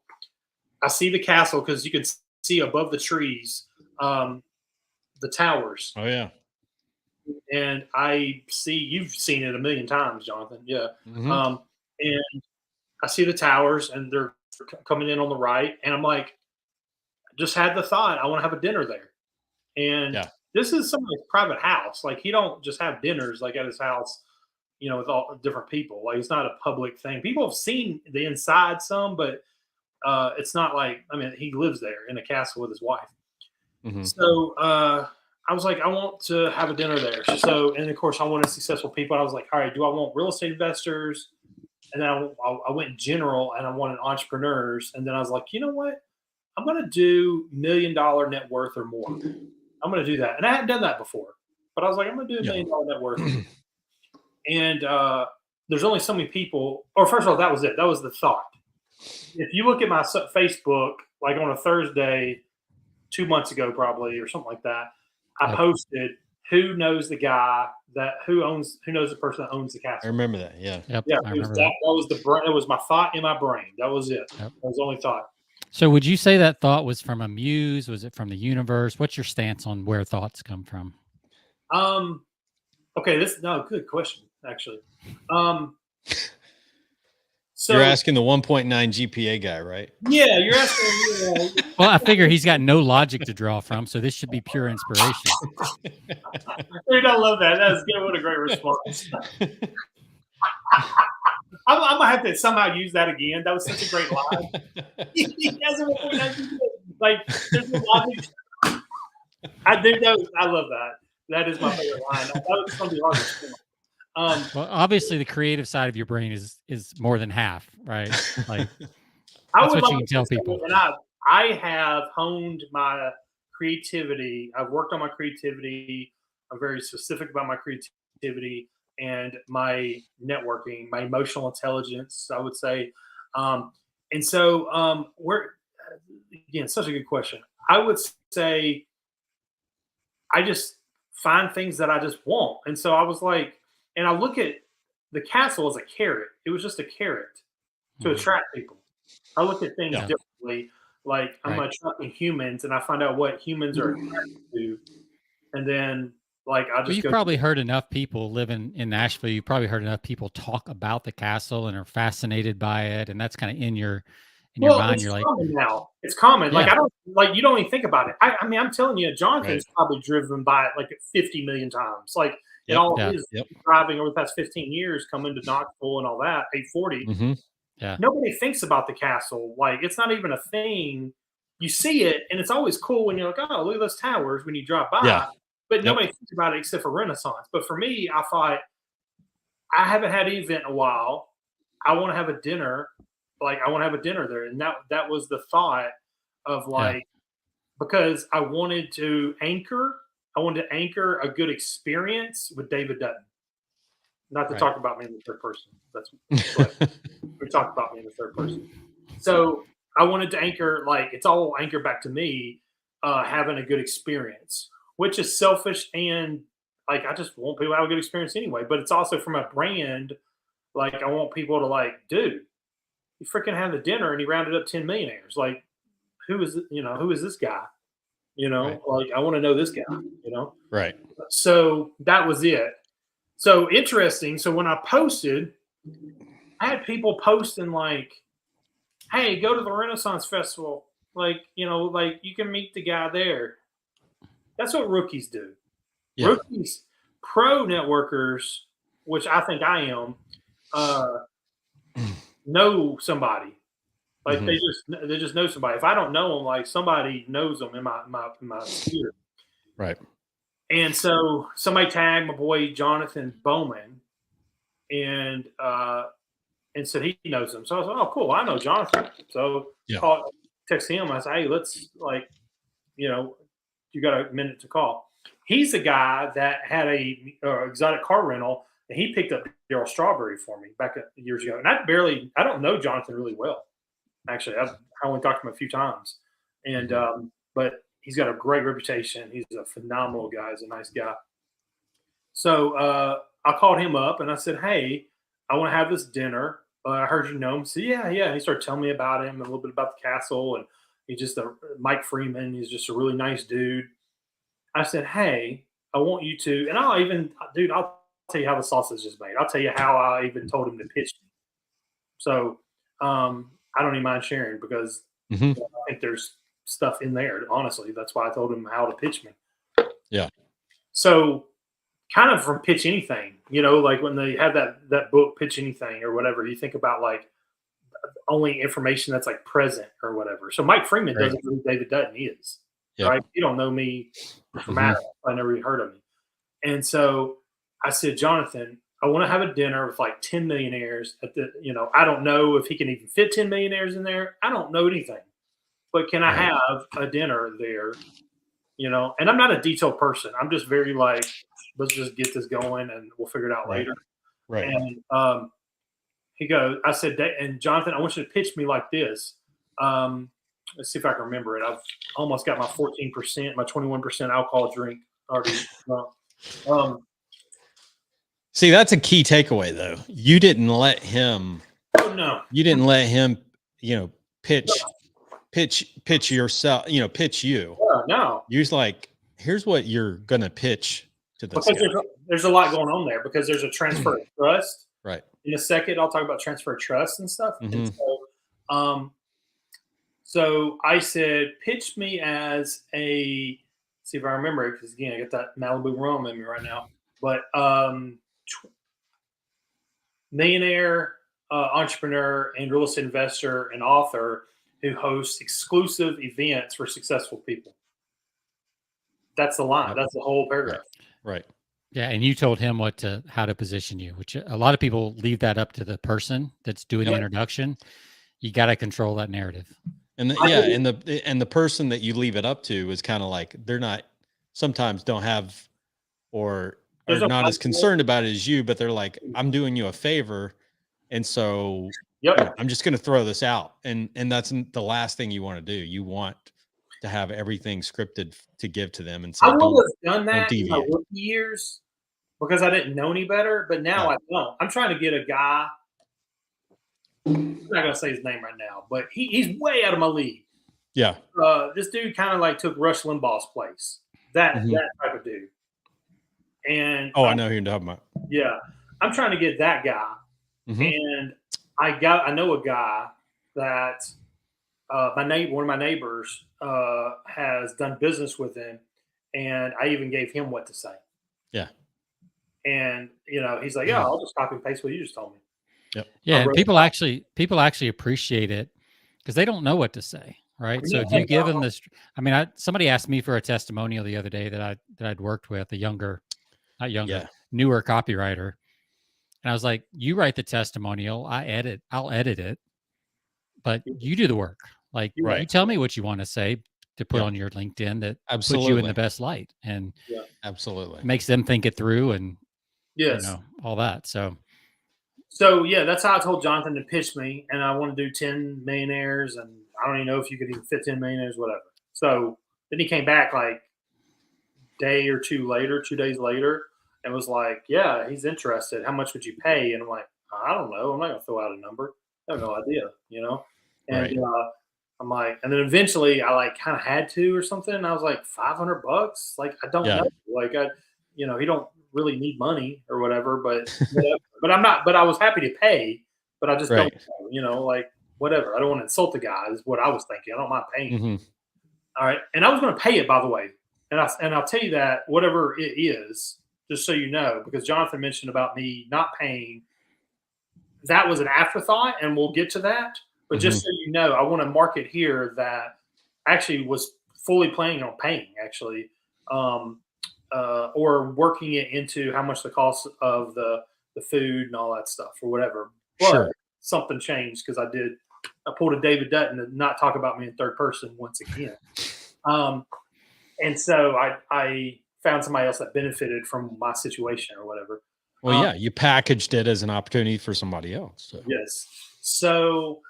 [SPEAKER 3] I see the castle because you can see above the trees the towers.
[SPEAKER 2] Oh yeah.
[SPEAKER 3] And I see, you've seen it a million times, Jonathan. Yeah.
[SPEAKER 2] Mhm.
[SPEAKER 3] And I see the towers, and they're coming in on the right. And I'm like, just had the thought, I want to have a dinner there. And
[SPEAKER 2] Yeah.
[SPEAKER 3] this is somebody's private house. Like, he don't just have dinners like at his house, with all different people. Like, it's not a public thing. People have seen the inside some, but it's not like, he lives there in a castle with his wife.
[SPEAKER 2] Mhm.
[SPEAKER 3] So I was like, I want to have a dinner there. So, and of course, I wanted successful people. I was like, all right, do I want real estate investors? And then I went general, and I wanted entrepreneurs. And then I was like, you know what? I'm going to do $1 million net worth or more. I'm going to do that. And I hadn't done that before, but I was like, I'm going to do $1 million net worth. And there's only so many people, or first of all, that was it. That was the thought. If you look at my Facebook, like on a Thursday, 2 months ago, probably, or something like that, I posted, who knows the guy who knows the person that owns the
[SPEAKER 2] I
[SPEAKER 3] castle.
[SPEAKER 2] remember that. Yeah.
[SPEAKER 1] Yep.
[SPEAKER 3] Yeah.
[SPEAKER 1] I
[SPEAKER 3] It was
[SPEAKER 1] remember
[SPEAKER 3] that was that was my thought in my brain. That was it.
[SPEAKER 1] Yep.
[SPEAKER 3] That was the only thought.
[SPEAKER 1] So would you say that thought was from a muse? Was it from the universe? What's your stance on where thoughts come from?
[SPEAKER 3] Okay, good question, actually. So
[SPEAKER 2] You're asking the 1.9 GPA guy, right?
[SPEAKER 3] Yeah, you're asking.
[SPEAKER 1] Well, I figure he's got no logic to draw from, so this should be pure inspiration.
[SPEAKER 3] Dude, I love that. That's good. What a great response. I'm gonna have to somehow use that again. That was such a great line. Like, there's no logic. I love that. That is my favorite line. That was gonna be hard to spell.
[SPEAKER 1] Well, obviously, the creative side of your brain is more than half, right? Like,
[SPEAKER 3] I
[SPEAKER 1] that's
[SPEAKER 3] would
[SPEAKER 1] what you
[SPEAKER 3] like
[SPEAKER 1] can tell
[SPEAKER 3] to say,
[SPEAKER 1] people.
[SPEAKER 3] and I have honed my creativity. I've worked on my creativity. I'm very specific about my creativity and my networking, my emotional intelligence, I would say. And so again, such a good question. I would say I just find things that I just want. And so I was like, and I look at the castle as a carrot. It was just a carrot to attract people. I look at things differently. Like, I'm attracting humans, and I find out what humans are attracted to. And then, like, I just
[SPEAKER 1] You've probably heard enough people living in Nashville. You've probably heard enough people talk about the castle and are fascinated by it. And that's kind of in your mind. You're like,
[SPEAKER 3] common now. It's common.
[SPEAKER 1] Yeah.
[SPEAKER 3] Like, you don't even think about it. I mean, I'm telling you, Jonathan's probably driven by it like 50 million times. Like, driving over the past 15 years, coming to Knoxville and all that, 840.
[SPEAKER 2] Mm-hmm.
[SPEAKER 1] Yeah.
[SPEAKER 3] Nobody thinks about the castle. Like, it's not even a thing. You see it, and it's always cool when you're like, oh, look at those towers when you drive by.
[SPEAKER 2] Yeah.
[SPEAKER 3] But nobody thinks about it except for Renaissance. But for me, I thought, I haven't had an event in a while. I want to have a dinner. Like, I want to have a dinner there. And that was the thought of, like, because I wanted to anchor a good experience with David Dutton. Not to talk about me in the third person. We talk about me in the third person. So I wanted to anchor, like, it's all anchored back to me having a good experience, which is selfish, and like, I just want people to have a good experience anyway. But it's also from a brand. Like, I want people to, like, dude, you freaking had the dinner and he rounded up 10 millionaires. Like, who is this guy? Like, I want to know this guy,
[SPEAKER 2] Right.
[SPEAKER 3] So that was it. So interesting. So when I posted, I had people posting like, "Hey, go to the Renaissance Festival. Like, like you can meet the guy there." That's what rookies do.
[SPEAKER 2] Yeah.
[SPEAKER 3] Rookies, pro networkers, which I think I am, know somebody. Like they just know somebody. If I don't know them, like somebody knows them in my sphere.
[SPEAKER 2] Right.
[SPEAKER 3] And so somebody tagged my boy Jonathan Bowman, and said he knows him. So I was like, "Oh, cool, I know Jonathan." So text him. I said, "Hey, let's you got a minute to call?" He's the guy that had a exotic car rental, and he picked up Daryl Strawberry for me back years ago. And I don't know Jonathan really well. Actually, I only talked to him a few times, and but he's got a great reputation. He's a phenomenal guy. He's a nice guy. So I called him up and I said, "Hey, I want to have this dinner. I heard you know him." He said, "Yeah, yeah." And he started telling me about him, a little bit about the castle, and he's just Mike Freeman. He's just a really nice dude. I said, "Hey, I want you to," and I'll tell you how the sausage is made. I'll tell you how I even told him to pitch me. So I don't even mind sharing because I think there's stuff in there. Honestly, that's why I told him how to pitch me.
[SPEAKER 2] Yeah.
[SPEAKER 3] So kind of from Pitch Anything, like when they have that book, Pitch Anything or whatever, you think about like only information that's like present or whatever. So Mike Freeman doesn't know who David Dutton is. Yep. Right? You don't know me from Adam. I never even heard of me. And so I said, "Jonathan, I want to have a dinner with like 10 millionaires at the, I don't know if he can even fit 10 millionaires in there. I don't know anything, but can I have a dinner there?" And I'm not a detailed person. I'm just very like, let's just get this going and we'll figure it out later.
[SPEAKER 2] Right.
[SPEAKER 3] And I said, "And Jonathan, I want you to pitch me like this." Let's see if I can remember it. I've almost got my 14%, my 21% alcohol drink already.
[SPEAKER 2] See, that's a key takeaway, though. You didn't let him.
[SPEAKER 3] Oh no.
[SPEAKER 2] You didn't let him. Pitch yourself. Pitch you.
[SPEAKER 3] No.
[SPEAKER 2] You was like, here's what you're gonna pitch to this guy.
[SPEAKER 3] There's a lot going on there because there's a transfer of trust.
[SPEAKER 2] Right.
[SPEAKER 3] In a second, I'll talk about transfer of trust and stuff. And so I said, pitch me as see if I remember it, because again, I got that Malibu rum in me right now. But millionaire, entrepreneur, and real estate investor and author who hosts exclusive events for successful people. That's the line. That's the whole paragraph.
[SPEAKER 2] Right.
[SPEAKER 1] Yeah, and you told him how to position you, which a lot of people leave that up to the person that's doing the introduction. You got to control that narrative.
[SPEAKER 2] And the person that you leave it up to is kind of like sometimes don't have or are not as concerned about it as you, but they're like, "I'm doing you a favor, and so I'm just going to throw this out." And that's the last thing you want to do. You want to have everything scripted to give to them, and say,
[SPEAKER 3] I would have done that in my rookie years because I didn't know any better. But now I don't. I'm trying to get a guy. I'm not gonna say his name right now, but he's way out of my league.
[SPEAKER 2] Yeah.
[SPEAKER 3] This dude kind of like took Rush Limbaugh's place. That type of dude. And
[SPEAKER 2] I know who you're talking about.
[SPEAKER 3] Yeah, I'm trying to get that guy, and I know a guy that one of my neighbors has done business with him, and I even gave him what to say.
[SPEAKER 2] Yeah.
[SPEAKER 3] And he's like, "Yeah, I'll just copy and paste what you just told me."
[SPEAKER 2] Yep.
[SPEAKER 1] Yeah, and people actually appreciate it because they don't know what to say, right? So if you give them this, somebody asked me for a testimonial the other day that I'd worked with, newer copywriter, and I was like, "You write the testimonial, I'll edit it, but you do the work. Like, you tell me what you want to say to put on your LinkedIn that puts you in the best light, and
[SPEAKER 2] absolutely
[SPEAKER 1] makes them think it through, and all that."
[SPEAKER 3] So yeah, that's how I told Jonathan to pitch me, and I want to do 10 millionaires, and I don't even know if you could even fit 10 millionaires, whatever. So then he came back like day or 2 days later, and was like, "Yeah, he's interested. How much would you pay?" And I'm like, "I don't know. I'm not gonna throw out a number. I have no idea, And I'm like, and then eventually I like kind of had to or something. And I was like, $500. Like, I don't know. Like he don't really need money or whatever, but but I'm not, but I was happy to pay but I just
[SPEAKER 2] Right.
[SPEAKER 3] don't know, like whatever. I don't want to insult the guy is what I was thinking. I don't mind paying.
[SPEAKER 2] Mhm.
[SPEAKER 3] All right. And I was going to pay it, by the way. And I'll tell you that whatever it is, just so you know, because Jonathan mentioned about me not paying, that was an afterthought, and we'll get to that. But just so you know, I want to mark it here that I actually was fully planning on paying, actually, or working it into how much the cost of the food and all that stuff or whatever. But
[SPEAKER 2] Sure.
[SPEAKER 3] something changed because I pulled a David Dutton to not talk about me in third person once again. And so I found somebody else that benefited from my situation or whatever.
[SPEAKER 2] Well, yeah, you packaged it as an opportunity for somebody else. So.
[SPEAKER 3] Yes. So,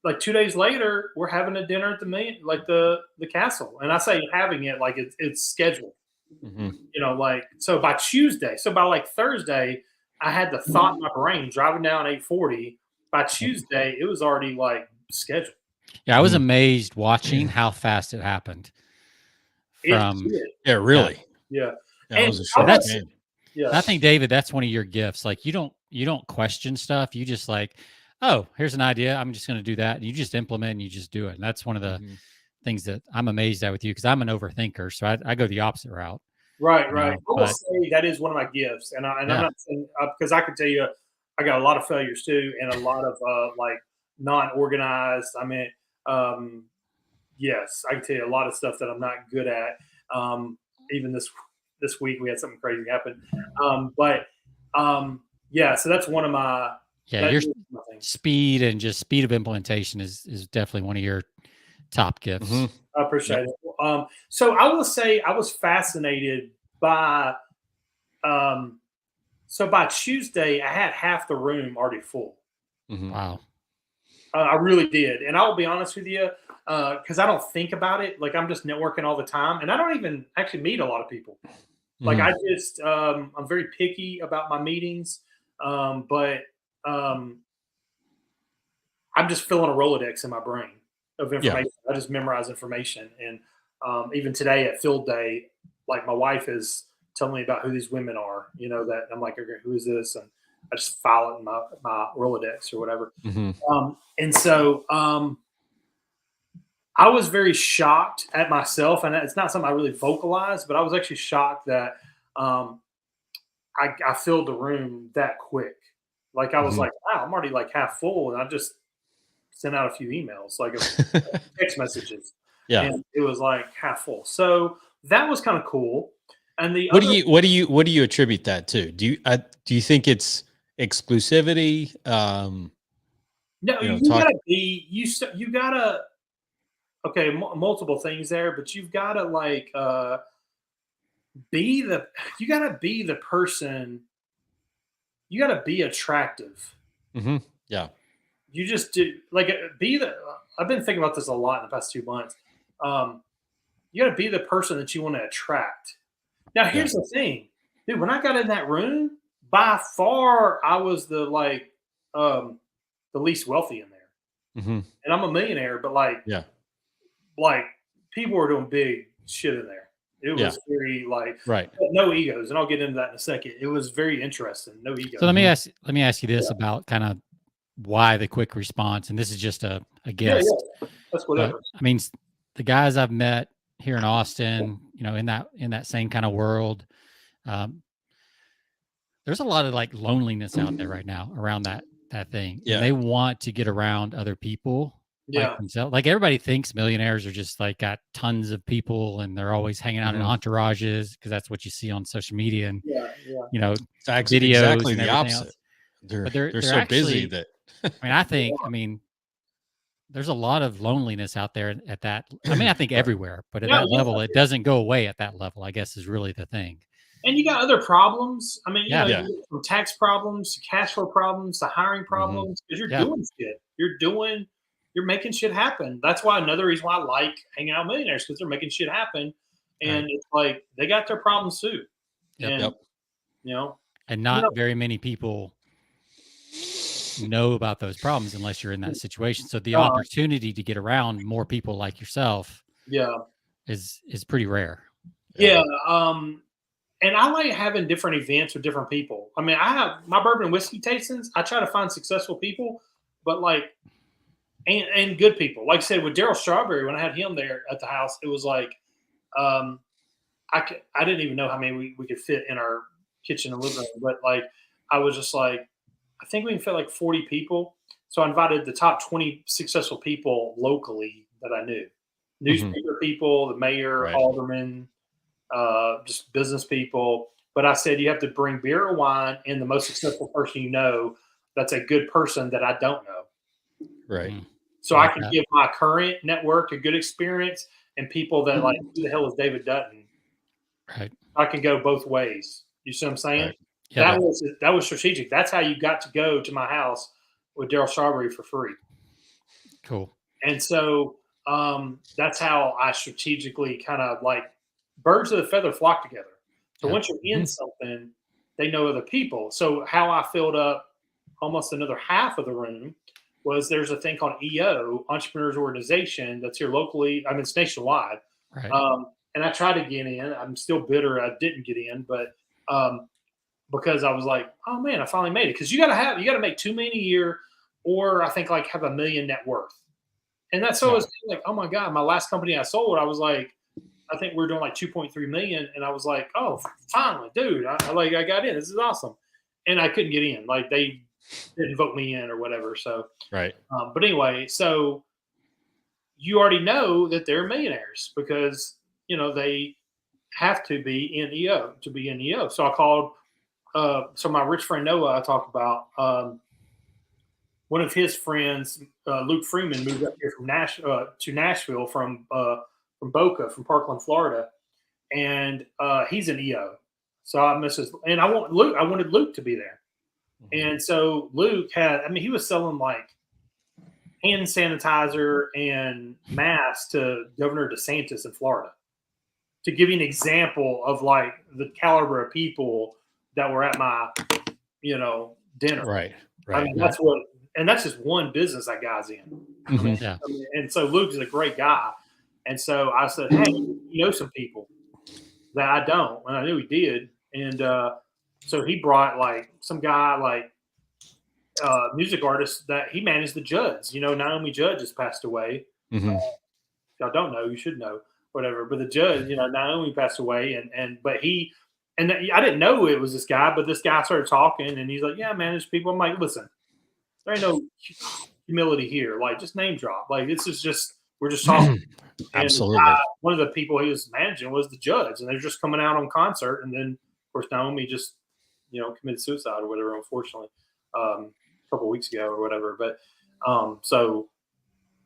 [SPEAKER 3] like 2 days later, we're having a dinner at the castle, and I say having it like it's scheduled. Like so by Tuesday, so by like Thursday, I had the thought in my brain driving down 840. By Tuesday, it was already like scheduled.
[SPEAKER 1] Yeah, I was amazed watching how fast it happened.
[SPEAKER 2] Yeah, really.
[SPEAKER 3] Yeah.
[SPEAKER 2] Yeah, it was a short game.
[SPEAKER 3] Yeah.
[SPEAKER 1] I think, David, that's one of your gifts. Like you don't question stuff. You just like, oh, here's an idea. I'm just going to do that. And you just implement and you just do it. And that's one of the things that I'm amazed at with you, because I'm an overthinker. So I go the opposite route.
[SPEAKER 3] Right. I will say that is one of my gifts. And I'm not saying, because I can tell you, I got a lot of failures too, and a lot of like non-organized. I mean, yes, I can tell you a lot of stuff that I'm not good at. Even this week we had something crazy happen. Yeah, so that's one of my
[SPEAKER 1] your speed and just speed of implementation is definitely one of your top gifts.
[SPEAKER 3] I appreciate it. So I will say I was fascinated by so by Tuesday I had half the room already full.
[SPEAKER 1] Wow.
[SPEAKER 3] I really did. And I'll be honest with you, because I don't think about it. Like I'm just networking all the time, and I don't even actually meet a lot of people. Like I just, I'm very picky about my meetings, but I'm just filling a Rolodex in my brain of information. I just memorize information. And even today at field day, like my wife is telling me about who these women are, that I'm like, okay, who is this? And I just file it in my Rolodex or whatever. And so I was very shocked at myself, and it's not something I really vocalized, but I was actually shocked that I filled the room that quick. Like I was like, wow, I'm already like half full, and I just sent out a few emails, like text messages.
[SPEAKER 2] Yeah,
[SPEAKER 3] and it was like half full. So that was kind of cool. And
[SPEAKER 2] what do you attribute that to? Do you think it's exclusivity?
[SPEAKER 3] No, you gotta okay, multiple things there, but you've gotta like you gotta be the person. You gotta be attractive.
[SPEAKER 2] Yeah.
[SPEAKER 3] You just do like I've been thinking about this a lot in the past 2 months. You gotta be the person that you want to attract. Now here's the thing, dude. When I got in that room, by far I was the least wealthy in there, and I'm a millionaire. But like people were doing big shit in there. It was very no egos, and I'll get into that in a second. It was very interesting. No egos.
[SPEAKER 1] So let me ask you this about kind of why the quick response, and this is just a guess.
[SPEAKER 3] Yeah. That's whatever.
[SPEAKER 1] I mean, the guys I've met here in Austin, in that same kind of world, there's a lot of like loneliness out there right now around that thing. Yeah. And they want to get around other people like themselves. Like everybody thinks millionaires are just like got tons of people and they're always hanging out in entourages, because that's what you see on social media and videos.
[SPEAKER 2] Exactly
[SPEAKER 1] and
[SPEAKER 2] the opposite.
[SPEAKER 1] Else.
[SPEAKER 2] They're so actually busy that
[SPEAKER 1] I mean, there's a lot of loneliness out there at that. I mean, I think everywhere, but at that level, it doesn't go away at that level, I guess, is really the thing.
[SPEAKER 3] And you got other problems. I mean, you know, from tax problems to cash flow problems to hiring problems, because you're doing shit. You're making shit happen. That's why another reason why I like hanging out with millionaires, because they're making shit happen. And it's like they got their problems too. You know,
[SPEAKER 1] and not very many people know about those problems unless you're in that situation. So the opportunity to get around more people like yourself is pretty rare.
[SPEAKER 3] And I like having different events with different people. I mean, I have my bourbon and whiskey tastings. I try to find successful people, but like, and good people. Like I said, with Daryl Strawberry, when I had him there at the house, it was like, um, I didn't even know how many we could fit in our kitchen and living room, but like, I was just like, I think we can fit like 40 people. So I invited the top 20 successful people locally that I knew, newspaper people, the mayor,
[SPEAKER 2] Right.
[SPEAKER 3] aldermen, just business people. But I said, you have to bring beer or wine and the most successful person you know that's a good person that I don't know.
[SPEAKER 2] Right.
[SPEAKER 3] So I can give my current network a good experience and people that like, who the hell is David Dutton?
[SPEAKER 1] Right.
[SPEAKER 3] I can go both ways. You see what I'm saying?
[SPEAKER 2] Right.
[SPEAKER 1] Yeah,
[SPEAKER 3] That was strategic. That's how you got to go to my house with Daryl Strawberry for free.
[SPEAKER 1] cool.
[SPEAKER 3] And so that's how I strategically kind of like birds of the feather flock together. So once you're in something, they know other people. So how I filled up almost another half of the room was there's a thing called EO, Entrepreneurs Organization, that's here locally. I mean, it's nationwide.
[SPEAKER 1] Right.
[SPEAKER 3] And I tried to get in. I'm still bitter I didn't get in, but because I was like, oh man, I finally made it. Because you got to make $2 million a year, or I think like have $1 million net worth. And that's always like, oh my God, my last company I sold, I was like, I think we were doing like 2.3 million. And I was like, oh, finally, dude, I got in. This is awesome. And I couldn't get in. Like they didn't vote me in or whatever. So,
[SPEAKER 2] Right.
[SPEAKER 3] But anyway, so you already know that they're millionaires because, you know, they have to be in EO to be in EO. So I called, so my rich friend Noah, I talked about, one of his friends, Luke Freeman, moved up here from to Nashville from Boca, from Parkland, Florida, and he's an EO. So I and I wanted Luke to be there, and so Luke he was selling like hand sanitizer and masks to Governor DeSantis in Florida. To give you an example of like the caliber of people that were at my, dinner.
[SPEAKER 2] Right.
[SPEAKER 3] I mean, that's just one business that guy's in.
[SPEAKER 1] Yeah.
[SPEAKER 3] And so Luke is a great guy. And so I said, hey, you know some people that I don't. And I knew he did. And so he brought like some guy, like music artist that he managed the Judds. You know, Naomi Judd just passed away. Y'all don't know, you should know, whatever. But the Judge, Naomi passed away. And I didn't know it was this guy, but this guy started talking and he's like, yeah, man, there's people. I'm like, listen, there ain't no humility here. Like, just name drop. Like, this is just, we're just talking.
[SPEAKER 2] Absolutely.
[SPEAKER 3] And one of the people he was managing was the Judge, and they're just coming out on concert. And then, of course, Naomi just, committed suicide or whatever, unfortunately, a couple of weeks ago or whatever. But,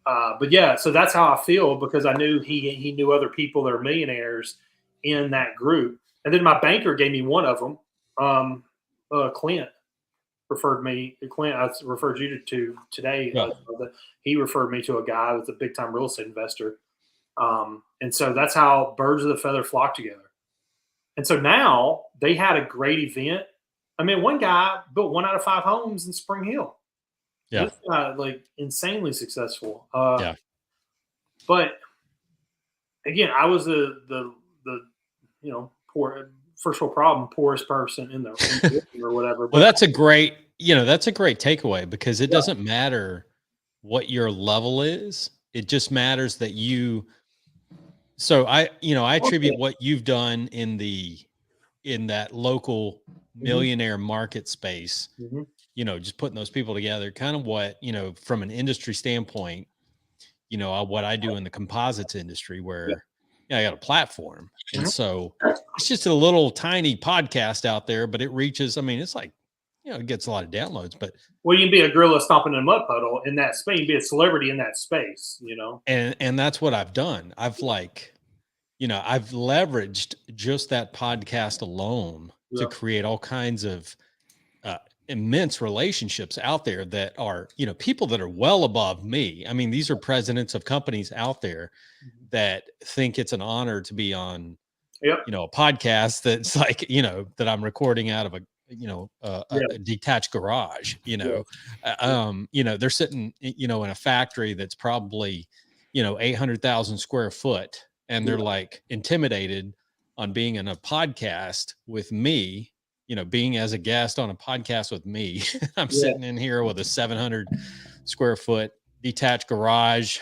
[SPEAKER 3] but yeah, so that's how I feel because I knew he knew other people that are millionaires in that group. And then my banker gave me one of them, Clint. Referred me, Clint, I referred you to today.
[SPEAKER 2] Yeah.
[SPEAKER 3] He referred me to a guy that's a big time real estate investor. And so that's how birds of the feather flock together. And so now they had a great event. I mean, one guy built 1 out of 5 homes in Spring Hill.
[SPEAKER 2] Yeah.
[SPEAKER 3] This guy, like, insanely successful.
[SPEAKER 2] Yeah.
[SPEAKER 3] But again, I was the poor, first world problem, poorest person in the or whatever.
[SPEAKER 2] Well, that's a great takeaway because it doesn't matter what your level is. It just matters that so I attribute what you've done in that local millionaire market space, just putting those people together, kind of what, from an industry standpoint, what I do in the composites industry where I got a platform. And so it's just a little tiny podcast out there, but it reaches, it's like, it gets a lot of downloads, but.
[SPEAKER 3] Well, you can be a gorilla stomping in a mud puddle in that space, you can be a celebrity in that space,
[SPEAKER 2] And that's what I've done. I've I've leveraged just that podcast alone to create all kinds of immense relationships out there that are, people that are well above me. I mean, these are presidents of companies out there that think it's an honor to be on, a podcast that's like, that I'm recording out of a detached garage, they're sitting, in a factory that's probably, 800,000 square foot. And they're like intimidated on being in a podcast with me, being as a guest on a podcast with me. I'm sitting in here with a 700 square foot detached garage.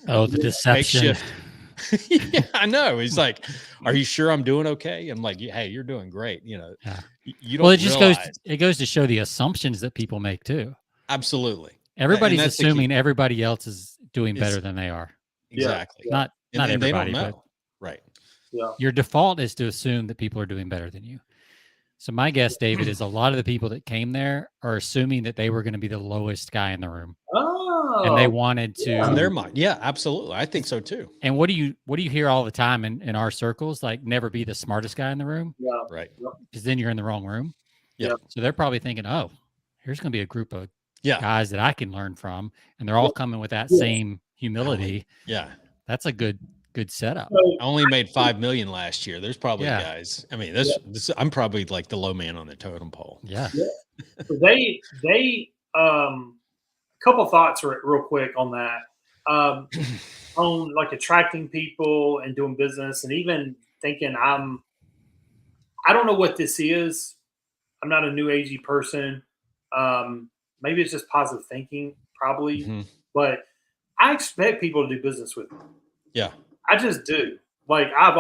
[SPEAKER 1] Oh, the deception.
[SPEAKER 2] Yeah, I know. He's like, "Are you sure I'm doing okay?" I'm like, "Hey, you're doing great." You don't.
[SPEAKER 1] Well, it just goes.
[SPEAKER 2] realize.
[SPEAKER 1] It goes to show the assumptions that people make too.
[SPEAKER 2] Absolutely.
[SPEAKER 1] Everybody's
[SPEAKER 2] that's the key.
[SPEAKER 1] assuming everybody else is doing better than they are.
[SPEAKER 2] Exactly.
[SPEAKER 1] Not everybody,
[SPEAKER 2] they don't know.
[SPEAKER 1] but
[SPEAKER 2] Right.
[SPEAKER 3] Yeah.
[SPEAKER 1] your default is to assume that people are doing better than you. So my guess, David, is a lot of the people that came there are assuming that they were going to be the lowest guy in the room.
[SPEAKER 3] Oh,
[SPEAKER 1] And they wanted to
[SPEAKER 2] in their mind. Yeah, absolutely. I think so too.
[SPEAKER 1] And what do you hear all the time in our circles? Like, never be the smartest guy in the room.
[SPEAKER 3] Yeah.
[SPEAKER 2] Right.
[SPEAKER 1] Because then you're in the wrong room.
[SPEAKER 2] Yeah.
[SPEAKER 1] So they're probably thinking, oh, here's going to be a group of
[SPEAKER 2] Yeah.
[SPEAKER 1] guys that I can learn from. And they're all coming with that same humility.
[SPEAKER 2] Yeah.
[SPEAKER 1] That's a good setup.
[SPEAKER 2] I only made 5 million last year. There's probably guys. I mean, this I'm probably like the low man on the totem pole.
[SPEAKER 1] Yeah.
[SPEAKER 3] So they couple thoughts real quick on that. On like attracting people and doing business, and even thinking I don't know what this is. I'm not a new agey person. Maybe it's just positive thinking, probably. But I expect people to do business with me.
[SPEAKER 2] Yeah.
[SPEAKER 3] I just do. Like I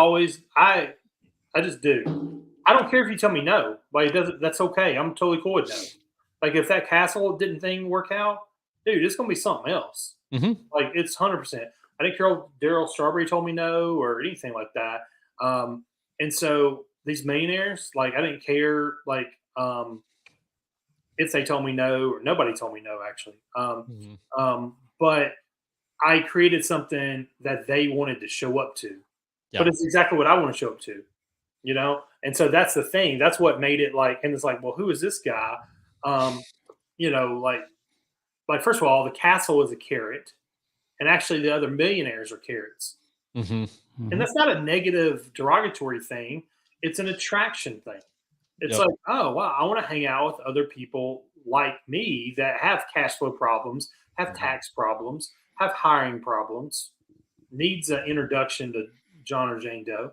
[SPEAKER 3] just do. I don't care if you tell me no. Like that's okay. I'm totally cool with no. Like if that castle thing work out, dude, it's gonna be something else. Like it's 100%. I didn't care if Daryl Strawberry told me no or anything like that. And so these millionaires, like I didn't care like if they told me no or nobody told me no actually. But I created something that they wanted to show up to. But it's exactly what I want to show up to, And so that's the thing. That's what made it like, and it's like, well, who is this guy? Like first of all, the castle is a carrot, and actually the other millionaires are carrots. And that's not a negative, derogatory thing. It's an attraction thing. It's like, oh wow, I want to hang out with other people like me that have cash flow problems, have tax problems, have hiring problems, needs an introduction to John or Jane Doe,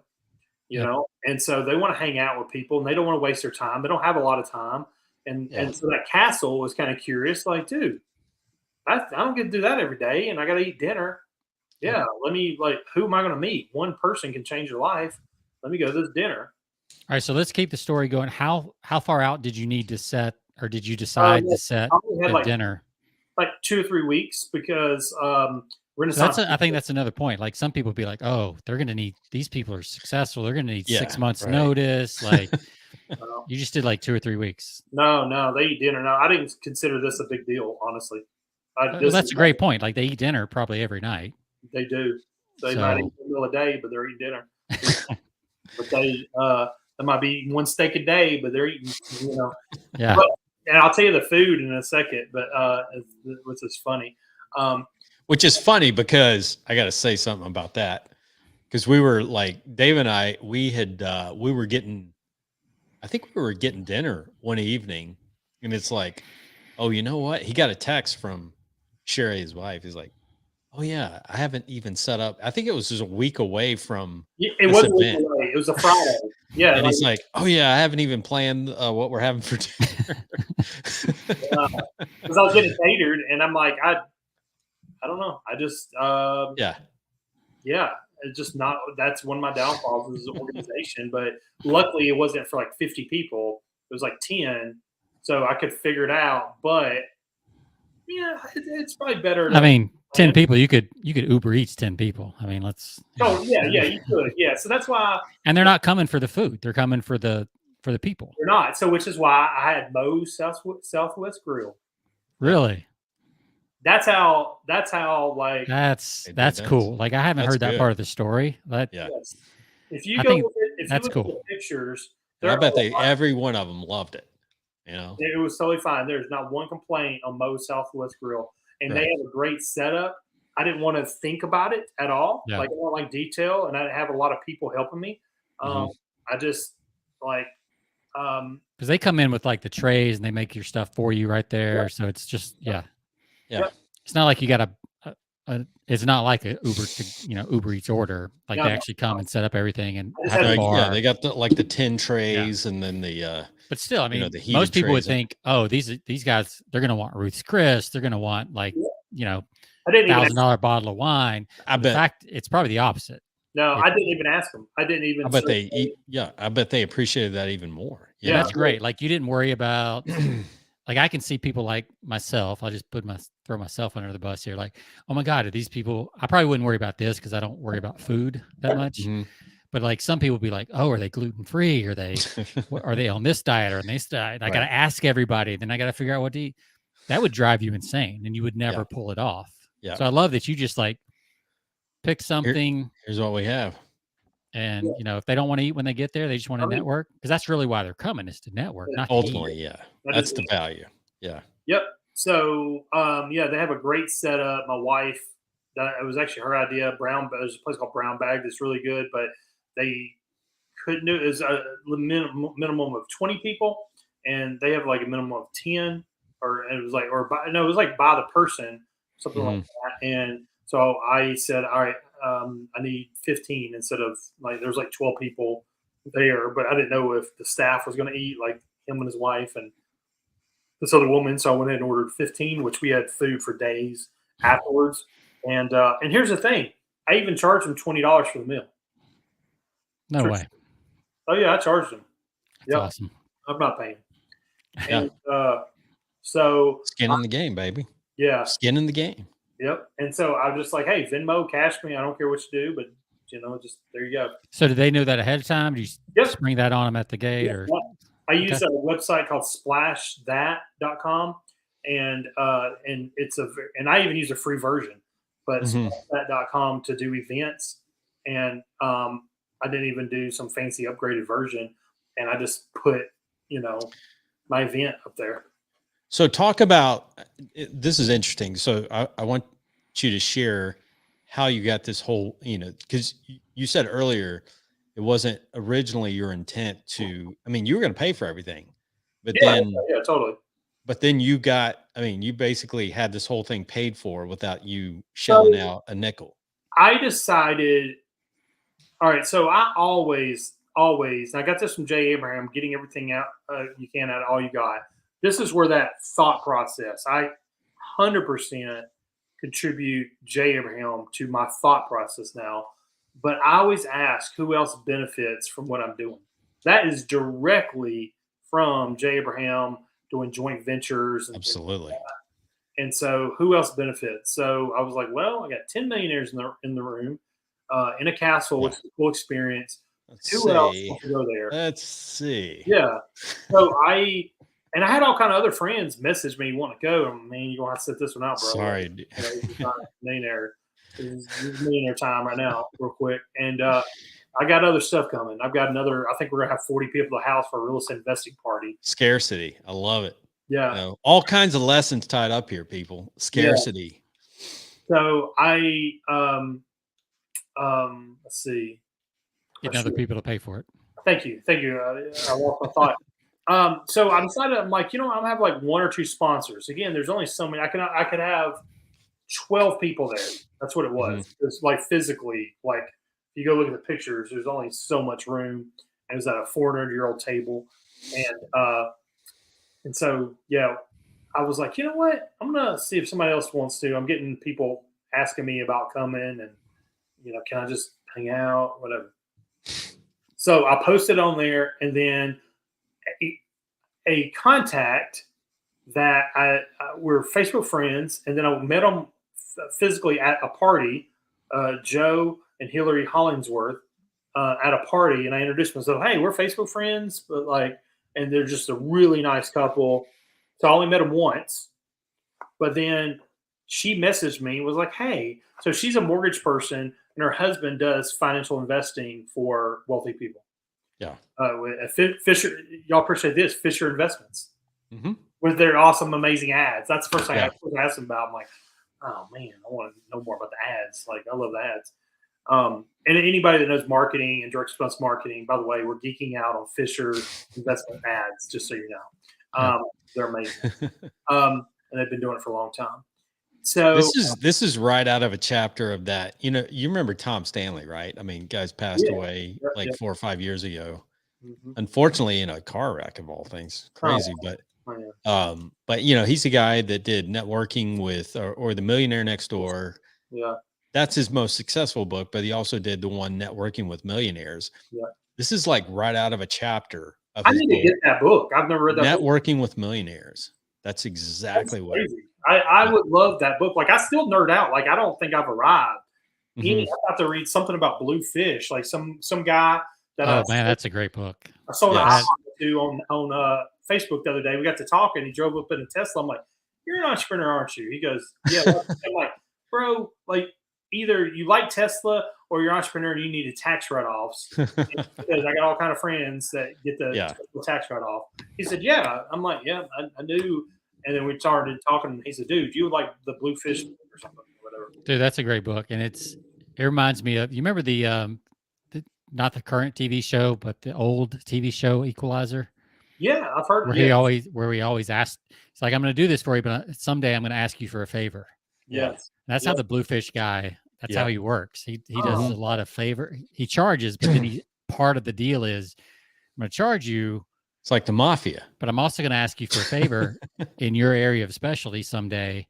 [SPEAKER 3] and so they want to hang out with people and they don't want to waste their time. They don't have a lot of time. And so that castle was kind of curious, like, dude, I don't get to do that every day and I got to eat dinner. Yeah. Let me, like, who am I going to meet? One person can change your life. Let me go to this dinner.
[SPEAKER 1] All right. So let's keep the story going. How far out did you need to set, or did you decide to set the dinner?
[SPEAKER 3] Like 2 or 3 weeks because
[SPEAKER 1] Renaissance. I think that's another point. Like some people be like, oh, they're going to need, these people are successful. They're going to need 6 months notice. Like you just did like 2 or 3 weeks.
[SPEAKER 3] No, they eat dinner. No, I didn't consider this a big deal, honestly.
[SPEAKER 1] Well, that's a great point. Like they eat dinner probably every night.
[SPEAKER 3] They do. They might eat in the middle of the day, but they're eating dinner. But they might be eating one steak a day, but they're eating,
[SPEAKER 1] Yeah.
[SPEAKER 3] And I'll tell you the food in a second, but which is funny.
[SPEAKER 2] Which is funny because I got to say something about that. Because we were like, Dave and I, we were getting dinner one evening, and it's like, oh, you know what? He got a text from Sherry, his wife. He's like, oh yeah, I haven't even set up. I think it was just a week away from
[SPEAKER 3] it wasn't a week away. It was a Friday. Yeah.
[SPEAKER 2] And he's like, oh yeah, I haven't even planned what we're having for dinner.
[SPEAKER 3] Because I was getting catered, and I'm like, I don't know. I just it's just not. That's one of my downfalls is organization. But luckily, it wasn't for like 50 people. It was like 10, so I could figure it out. But yeah, it's probably better.
[SPEAKER 1] I mean, 10 people, you could Uber Eats 10 people. I mean, let's.
[SPEAKER 3] Oh yeah, you could. Yeah, so that's why.
[SPEAKER 1] And they're not coming for the food; they're coming for the people.
[SPEAKER 3] They're not. So, which is why I had Moe's Southwest Grill.
[SPEAKER 1] Really?
[SPEAKER 3] That's how. Like
[SPEAKER 1] that's cool. Like I haven't heard that part of the story. But
[SPEAKER 3] yes. If you look at the pictures,
[SPEAKER 2] I bet every one of them loved it.
[SPEAKER 3] It was totally fine. There's not one complaint on Moe's Southwest Grill, and they have a great setup. I didn't want to think about it at all.
[SPEAKER 1] Yeah.
[SPEAKER 3] Like I don't like detail, and I didn't have a lot of people helping me. I just like
[SPEAKER 1] because they come in with like the trays and they make your stuff for you right there. So it's just yeah. It's not like you got to it's not like a Uber Eats order. Like they actually come and set up everything and have a bar.
[SPEAKER 2] Yeah, they got the 10 trays and then the
[SPEAKER 1] but still, I mean,
[SPEAKER 2] the heated
[SPEAKER 1] most people would
[SPEAKER 2] trays.
[SPEAKER 1] think, oh, these guys, they're gonna want Ruth's Chris, they're gonna want like
[SPEAKER 3] I didn't even
[SPEAKER 1] $1,000 bottle of wine.
[SPEAKER 2] I
[SPEAKER 1] In
[SPEAKER 2] bet.
[SPEAKER 1] fact, it's probably the opposite.
[SPEAKER 3] No, I didn't even ask them. I didn't even.
[SPEAKER 2] I bet they I bet they appreciated that even more.
[SPEAKER 1] Yeah, that's great. Like you didn't worry about. Like I can see people like myself. I'll just throw myself under the bus here. Like, oh my God, are these people? I probably wouldn't worry about this because I don't worry about food that much.
[SPEAKER 2] Mm-hmm.
[SPEAKER 1] But like some people be like, oh, are they gluten free? Are they on this diet or on this diet? I got to ask everybody. Then I got to figure out what to eat. That would drive you insane, and you would never pull it off.
[SPEAKER 2] Yeah.
[SPEAKER 1] So I love that you just like pick something.
[SPEAKER 2] Here's what we have.
[SPEAKER 1] And if they don't want to eat when they get there, they just want to network, because that's really why they're coming, is to network, not to
[SPEAKER 2] ultimately,
[SPEAKER 1] eat.
[SPEAKER 2] That's the value. Yeah.
[SPEAKER 3] Yep. So they have a great setup. My wife, it was actually her idea. There's a place called Brown Bag that's really good, but they couldn't do it. It's a minimum of 20 people, and they have like a minimum of 10, it was like by the person, something like that. And so I said, all right, I need 15 instead of like, there's like 12 people there, but I didn't know if the staff was going to eat, like him and his wife and this other woman. So I went ahead and ordered 15, which we had food for days afterwards. And here's the thing. I even charged them $20 for the meal.
[SPEAKER 1] No way.
[SPEAKER 3] Oh yeah. I charged them.
[SPEAKER 1] That's awesome.
[SPEAKER 3] I'm not paying.
[SPEAKER 2] Yeah.
[SPEAKER 3] And so
[SPEAKER 2] skin in the game, baby.
[SPEAKER 3] Yeah.
[SPEAKER 2] Skin in the game.
[SPEAKER 3] Yep. And so I was just like, hey, Venmo, cash me. I don't care what you do, but just there you go.
[SPEAKER 1] So did they know that ahead of time? Did you spring that on them at the gate? Or
[SPEAKER 3] I use a website called splashthat.com, and and I even use a free version, but splashthat.com to do events. And I didn't even do some fancy upgraded version, and I just put, my event up there.
[SPEAKER 2] So talk about, this is interesting. So I want you to share how you got this whole, because you said earlier, it wasn't originally your intent to, you were going to pay for everything, but then,
[SPEAKER 3] totally.
[SPEAKER 2] But then you basically had this whole thing paid for without you shelling out a nickel.
[SPEAKER 3] I decided, all right, so I always, and I got this from Jay Abraham, getting everything out you can out of all you got. This is where that thought process, I 100% contribute Jay Abraham to my thought process now, but I always ask who else benefits from what I'm doing. That is directly from Jay Abraham doing joint ventures.
[SPEAKER 2] Absolutely.
[SPEAKER 3] And so who else benefits? So I was like, well, I got 10 millionaires in the room, in a castle, which is a cool experience. Who else wants to go there?
[SPEAKER 2] Let's see.
[SPEAKER 3] Yeah. So I had all kind of other friends message me, want to go. Man, you're going to have to set this one out, bro.
[SPEAKER 2] Sorry.
[SPEAKER 3] It's not millionaire. It's millionaire time right now, real quick. And I got other stuff coming. I've got I think we're going to have 40 people at the house for a real estate investing party.
[SPEAKER 2] Scarcity. I love it.
[SPEAKER 3] Yeah.
[SPEAKER 2] All kinds of lessons tied up here, people. Scarcity.
[SPEAKER 3] Yeah. So let's see.
[SPEAKER 1] Getting other people to pay for it.
[SPEAKER 3] Thank you. I lost my thought. So I decided, I'm like, I'm gonna have like 1 or 2 sponsors. Again, there's only so many. I could have 12 people there. That's what it was. It's like physically, like if you go look at the pictures, there's only so much room. And it was at a 400-year-old table, and so I was like, you know what? I'm gonna see if somebody else wants to. I'm getting people asking me about coming, and can I just hang out, whatever. So I posted on there, and then a contact that we're Facebook friends, and then I met them physically at a party, Joe and Hillary Hollingsworth at a party, and I introduced myself. Hey, we're Facebook friends, but and they're just a really nice couple. So I only met them once, but then she messaged me and was like, hey, so she's a mortgage person, and her husband does financial investing for wealthy people.
[SPEAKER 2] Yeah.
[SPEAKER 3] Fisher, y'all appreciate this, Fisher Investments, with their awesome, amazing ads. That's the first thing I asked them about. I'm like, oh man, I want to know more about the ads. Like, I love the ads. And anybody that knows marketing and direct response marketing, by the way, we're geeking out on Fisher Investment ads, just so you know. They're amazing. And they've been doing it for a long time. So
[SPEAKER 2] this is right out of a chapter of that. You know, you remember Tom Stanley, right? I mean, guys passed away like 4 or 5 years ago. Unfortunately, in a car wreck of all things. Crazy, but you know, he's the guy that did Networking with or The Millionaire Next Door.
[SPEAKER 3] Yeah.
[SPEAKER 2] That's his most successful book, but he also did the one Networking with Millionaires.
[SPEAKER 3] Yeah.
[SPEAKER 2] This is like right out of a chapter of
[SPEAKER 3] I need to get that book. I've never read that
[SPEAKER 2] Networking with Millionaires. That's exactly what
[SPEAKER 3] I would love that book. Like I still nerd out. Like I don't think I've arrived. I got to read something about blue fish, like some guy that
[SPEAKER 1] man, that's a great book.
[SPEAKER 3] I sold an to on Facebook the other day. We got to talk and he drove up in a Tesla. I'm like, "You're an entrepreneur, aren't you?" He goes, "Yeah." I'm like, "Bro, like either you like Tesla or you're an entrepreneur and you need tax write-offs." Because I got all kind of friends that get the tax write-off. He said, "Yeah." I'm like, "Yeah, I do." And then we started talking. And he said, "Dude, you would like the Bluefish or something, or whatever."
[SPEAKER 1] Dude, that's a great book, and it reminds me of, you remember the not the current TV show, but the old TV show Equalizer?
[SPEAKER 3] Yeah, I've heard.
[SPEAKER 1] Where we always asked, it's like, "I'm going to do this for you, but someday I'm going to ask you for a favor."
[SPEAKER 3] Yes,
[SPEAKER 1] that's how the Bluefish guy. That's how he works. He does a lot of favor. He charges, but then part of the deal is, "I'm going to charge you.
[SPEAKER 2] It's like the mafia, but
[SPEAKER 1] I'm also going to ask you for a favor in your area of specialty someday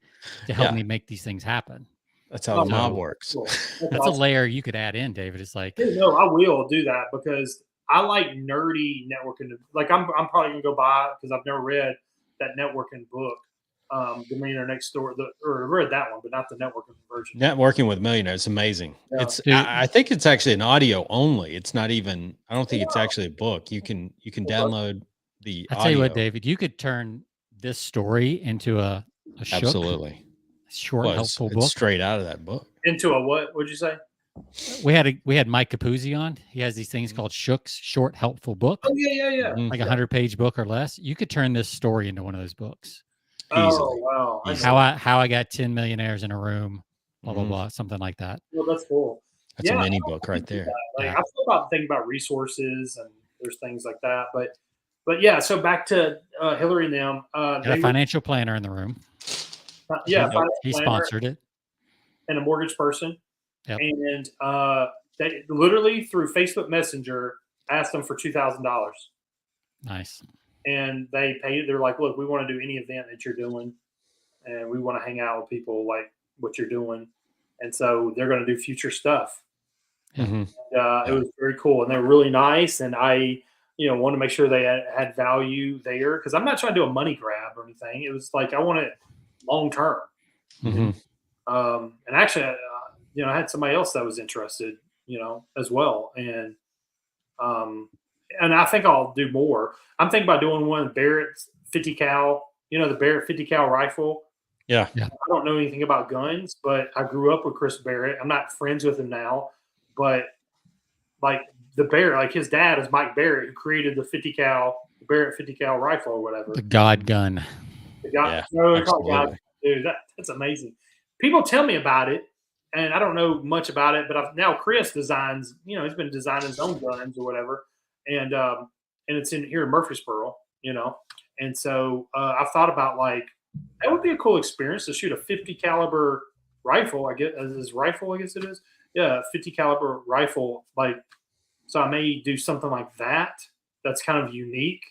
[SPEAKER 1] to help me make these things happen."
[SPEAKER 2] That's how the mob works.
[SPEAKER 3] Cool.
[SPEAKER 1] That's a layer you could add in, David. It's like,
[SPEAKER 3] no, I will do that because I like nerdy networking. Like I'm probably gonna go buy it because I've never read that networking book, The Millionaire Next Door. Or read that one, but not the networking version.
[SPEAKER 2] Networking with Millionaires, it's amazing.
[SPEAKER 3] Yeah.
[SPEAKER 2] I think it's actually an audio only. It's not even. I don't think it's actually a book. You can download the.
[SPEAKER 1] I tell you what, David, you could turn this story into a
[SPEAKER 2] absolutely
[SPEAKER 1] short, helpful book.
[SPEAKER 2] Straight out of that book.
[SPEAKER 3] Into a what? What'd you say?
[SPEAKER 1] We had Mike Capuzzi on. He has these things called Shook's short, helpful book.
[SPEAKER 3] Oh yeah.
[SPEAKER 1] Like 100-page book or less. You could turn this story into one of those books.
[SPEAKER 3] Oh wow!
[SPEAKER 1] How I got 10 millionaires in a room, blah blah blah, something like that.
[SPEAKER 3] Well, that's cool.
[SPEAKER 2] That's a mini book right there.
[SPEAKER 3] Like I feel about thinking about resources and there's things like that, but yeah. So back to Hillary and them.
[SPEAKER 1] A financial planner in the room. He sponsored it.
[SPEAKER 3] And a mortgage person.
[SPEAKER 1] Yep.
[SPEAKER 3] And they literally through Facebook Messenger asked them for $2,000.
[SPEAKER 1] Nice.
[SPEAKER 3] And they paid. They're like, "Look, we want to do any event that you're doing, and we want to hang out with people like what you're doing." And so they're going to do future stuff.
[SPEAKER 2] Mm-hmm.
[SPEAKER 3] And, it was very cool, and they were really nice. And I, wanted to make sure they had value there because I'm not trying to do a money grab or anything. It was like I want it long term.
[SPEAKER 2] Mm-hmm.
[SPEAKER 3] And actually, I had somebody else that was interested, as well. And I think I'll do more. I'm thinking about doing one Barrett's 50 cal, the Barrett 50 cal rifle.
[SPEAKER 2] Yeah.
[SPEAKER 3] I don't know anything about guns, but I grew up with Chris Barrett. I'm not friends with him now, but like the Barrett, like his dad is Mike Barrett, who created the Barrett 50 cal rifle or whatever.
[SPEAKER 1] The God gun.
[SPEAKER 3] The God, God, dude, that's amazing. People tell me about it, and I don't know much about it, but now Chris designs, he's been designing his own guns or whatever. And it's here in Murfreesboro, and so I've thought about like that would be a cool experience to shoot a 50 caliber rifle. I guess it is. Yeah, 50 caliber rifle. Like, so I may do something like that. That's kind of unique,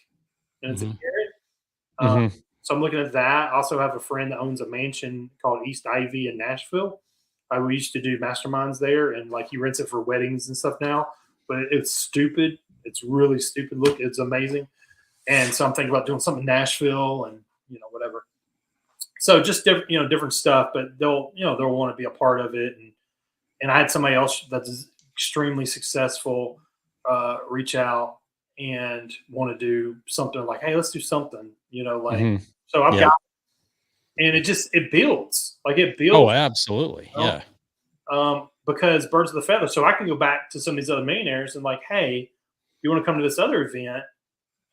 [SPEAKER 3] and it's a carrot. So I'm looking at that. I also have a friend that owns a mansion called East Ivy in Nashville. We used to do masterminds there, and like he rents it for weddings and stuff now. But it's stupid. It's really stupid. Look, it's amazing. And so I'm thinking about doing something in Nashville and, whatever. So just different stuff, but they'll want to be a part of it. And I had somebody else that's extremely successful reach out and want to do something like, "Hey, let's do something," so I've got, and it builds. Like it builds.
[SPEAKER 2] Oh, absolutely. Yeah.
[SPEAKER 3] Because birds of the feather. So I can go back to some of these other millionaires and like, "Hey, you want to come to this other event?"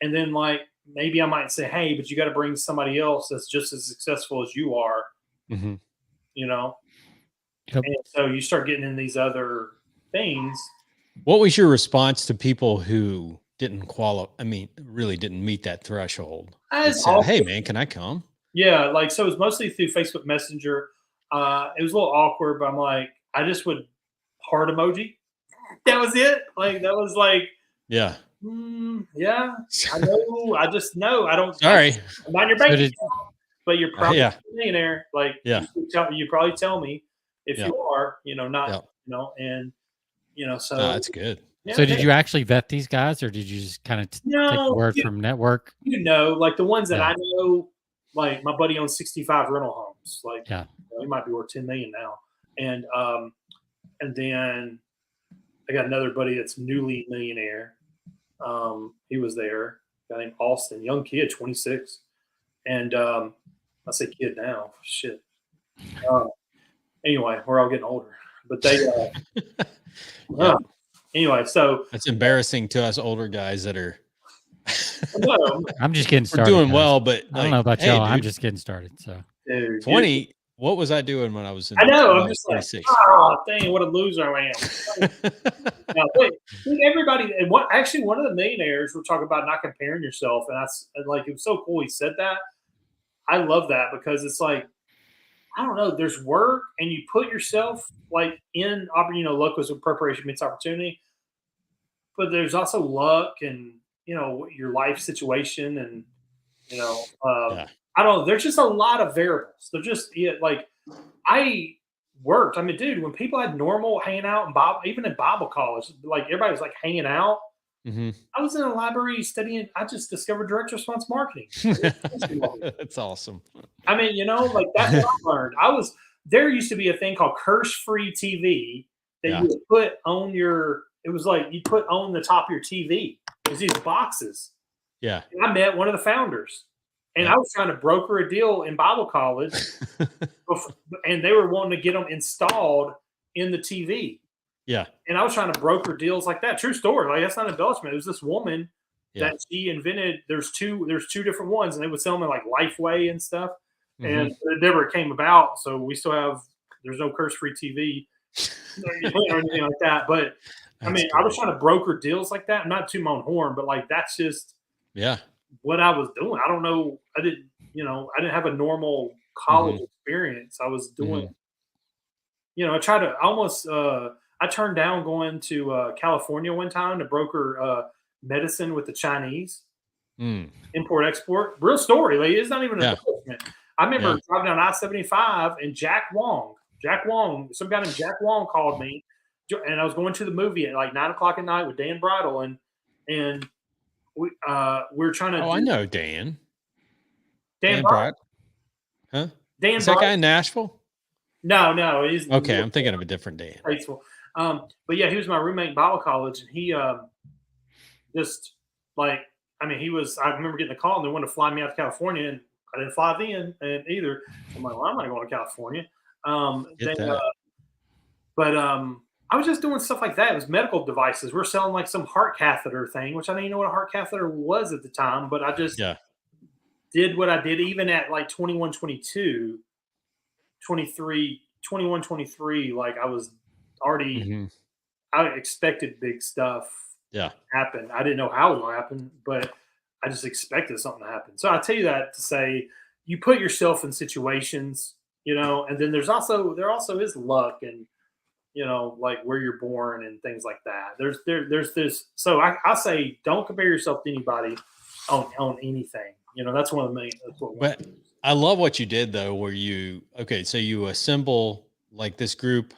[SPEAKER 3] And then like maybe I might say, "Hey, but you got to bring somebody else that's just as successful as you are."
[SPEAKER 2] Mm-hmm.
[SPEAKER 1] Yep.
[SPEAKER 3] And so you start getting in these other things.
[SPEAKER 2] What was your response to people who didn't qualify? I mean, really didn't meet that threshold? Said, "Hey, man, can I come?"
[SPEAKER 3] Yeah, like so it was mostly through Facebook Messenger. it was a little awkward, but I'm like, I just would heart emoji. That was it. Like, that was like,
[SPEAKER 2] Yeah.
[SPEAKER 3] yeah, I know. I just know. I don't.
[SPEAKER 2] Sorry.
[SPEAKER 3] I'm not your bank account, but you're probably a millionaire. Like, you probably tell me if you are, not, and, so.
[SPEAKER 2] No, that's good.
[SPEAKER 1] Yeah, so did you actually vet these guys, or did you just kind of take the word from network?
[SPEAKER 3] Like the ones that I know, like my buddy owns 65 rental homes. Like, he might be worth 10 million now. And then I got another buddy that's newly millionaire. He was there, a guy named Austin, young kid, 26. And I say kid now, shit. Anyway, we're all getting older, but they, anyway, so
[SPEAKER 2] that's embarrassing to us older guys that are.
[SPEAKER 1] I'm just getting started.
[SPEAKER 2] We're doing well, but
[SPEAKER 1] I don't know about y'all. I'm just getting started. So
[SPEAKER 2] 20. What was I doing when I was in?
[SPEAKER 3] I know. I'm just 26. Like, oh, dang, what a loser I am. Now, wait, everybody, and one of the millionaires were talking about not comparing yourself, and like it was so cool. He said that. I love that because it's like, I don't know. There's work, and you put yourself like in, luck was when preparation meets opportunity. But there's also luck, and your life situation, and I don't know. There's just a lot of variables. They're just like I worked. I mean, dude, when people had normal hanging out in even in Bible college, like everybody was like hanging out.
[SPEAKER 2] Mm-hmm.
[SPEAKER 3] I was in a library studying. I just discovered direct response marketing.
[SPEAKER 2] That's awesome.
[SPEAKER 3] I mean, like that's what I learned. There used to be a thing called curse-free TV that you would put on your. It was like you put on the top of your TV. It was these boxes.
[SPEAKER 2] Yeah.
[SPEAKER 3] And I met one of the founders. And I was trying to broker a deal in Bible college, and they were wanting to get them installed in the TV.
[SPEAKER 2] Yeah.
[SPEAKER 3] And I was trying to broker deals like that. True story. Like, that's not an embellishment. It was this woman that she invented. There's two different ones, and they would sell them in like Lifeway and stuff. Mm-hmm. And it never came about. So we still there's no curse-free TV or anything like that. But I mean, I was trying to broker deals like that. Not to my own horn, but like that's just what I was doing. I don't know. I didn't have a normal college experience. I was doing, I turned down going to California one time to broker medicine with the Chinese. Import export. Real story. Like, it's not even an embellishment. I remember driving down I-75 and Jack Wong, some guy named Jack Wong called me, and I was going to the movie at like 9:00 at night with Dan Bridle, and we're trying to.
[SPEAKER 2] Oh, I know Dan.
[SPEAKER 3] Dan Bridle.
[SPEAKER 2] Huh?
[SPEAKER 3] Dan
[SPEAKER 2] Is that guy in Nashville?
[SPEAKER 3] No, he's
[SPEAKER 2] okay. I'm thinking of a different Dan.
[SPEAKER 3] Graceful. But yeah, he was my roommate in Bible college, and he just like, I mean, I remember getting a call, and they wanted to fly me out to California, and I didn't fly then and either. I'm like, well, I'm not going to California. But I was just doing stuff like that. It was medical devices. We're selling like some heart catheter thing, which I didn't even know what a heart catheter was at the time, but I just did what I did even at like 21, 22, 23, 21, 23. Like I was already, I expected big stuff to happen. I didn't know how it was going to happen, but I just expected something to happen. So I tell you that to say you put yourself in situations, and then there also is luck and, like where you're born and things like that. There's this. So I say, don't compare yourself to anybody on anything. That's one of the main.
[SPEAKER 2] But I love what you did though, where so you assemble like this group,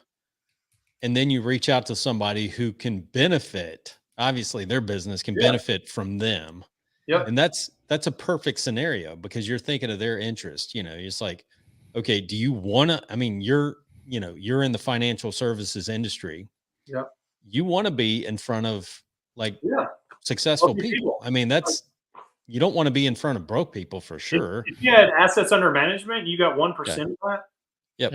[SPEAKER 2] and then you reach out to somebody who can benefit. Obviously, their business can benefit from them.
[SPEAKER 3] Yep.
[SPEAKER 2] And that's a perfect scenario because you're thinking of their interest. It's like, okay, do you want to? I mean, you're in the financial services industry.
[SPEAKER 3] Yep.
[SPEAKER 2] You want to be in front of like successful people. I mean, you don't want to be in front of broke people for sure.
[SPEAKER 3] If you had assets under management, you got 1% of that.
[SPEAKER 2] Yep.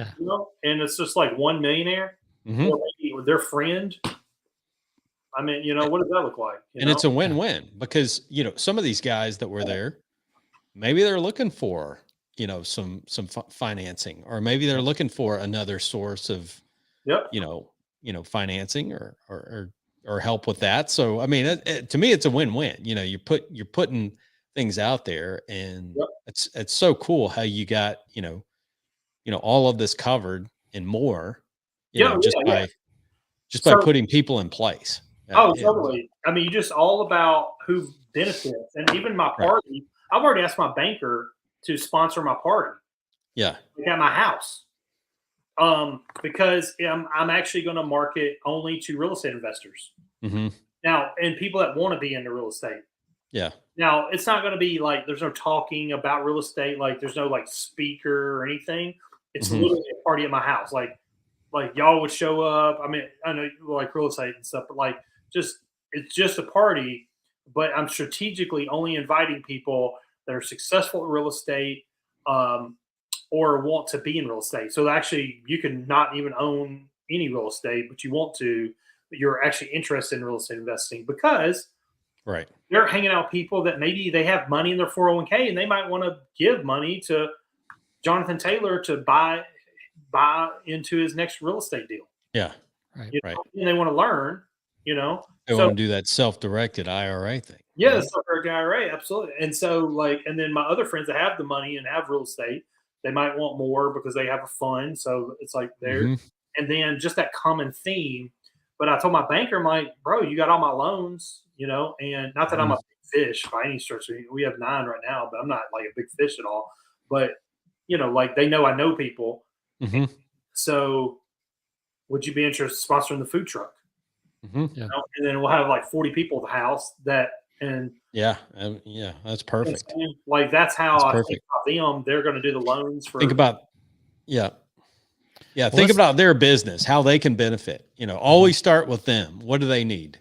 [SPEAKER 3] And it's just like one millionaire or maybe their friend. I mean, what does that look like?
[SPEAKER 2] And it's a win-win because, some of these guys that were there, maybe they're looking for, some financing, or maybe they're looking for another source of, financing or help with that. So, I mean, to me, it's a win-win. You're putting things out there, and it's so cool how you got, all of this covered and more, by
[SPEAKER 3] So-
[SPEAKER 2] putting people in place.
[SPEAKER 3] Oh, totally. I mean, you just all about who benefits, and even my party. I've already asked my banker to sponsor my party.
[SPEAKER 2] Yeah.
[SPEAKER 3] Like at my house, because I'm actually going to market only to real estate investors now, and people that want to be into real estate.
[SPEAKER 2] Yeah.
[SPEAKER 3] Now, it's not going to be like there's no talking about real estate. Like there's no like speaker or anything. It's literally a party at my house. Like y'all would show up. I mean, I know you like real estate and stuff, but like it's just a party. But I'm strategically only inviting people that are successful at real estate or want to be in real estate. So actually, you can not even own any real estate, but you want to. But you're actually interested in real estate investing because they're hanging out with people that maybe they have money in their 401k and they might want to give money to Jonathan Taylor to buy into his next real estate deal.
[SPEAKER 2] Yeah.
[SPEAKER 3] Right. And they want to learn, They
[SPEAKER 2] want to do that self-directed IRA thing.
[SPEAKER 3] Yeah, the self-directed IRA, absolutely. And so and then my other friends that have the money and have real estate, they might want more because they have a fund. So it's like there. And then just that common theme. But I told my banker, I'm like, bro, you got all my loans, and not that I'm a big fish by any stretch. We have 9 right now, but I'm not like a big fish at all. But, like they know I know people. So would you be interested in sponsoring the food truck? And then we'll have like 40 people at the house and
[SPEAKER 2] that's perfect.
[SPEAKER 3] Like that's how I think about them. They're going to do the loans for.
[SPEAKER 2] Think about think about their business, how they can benefit. Always start with them. What do they need?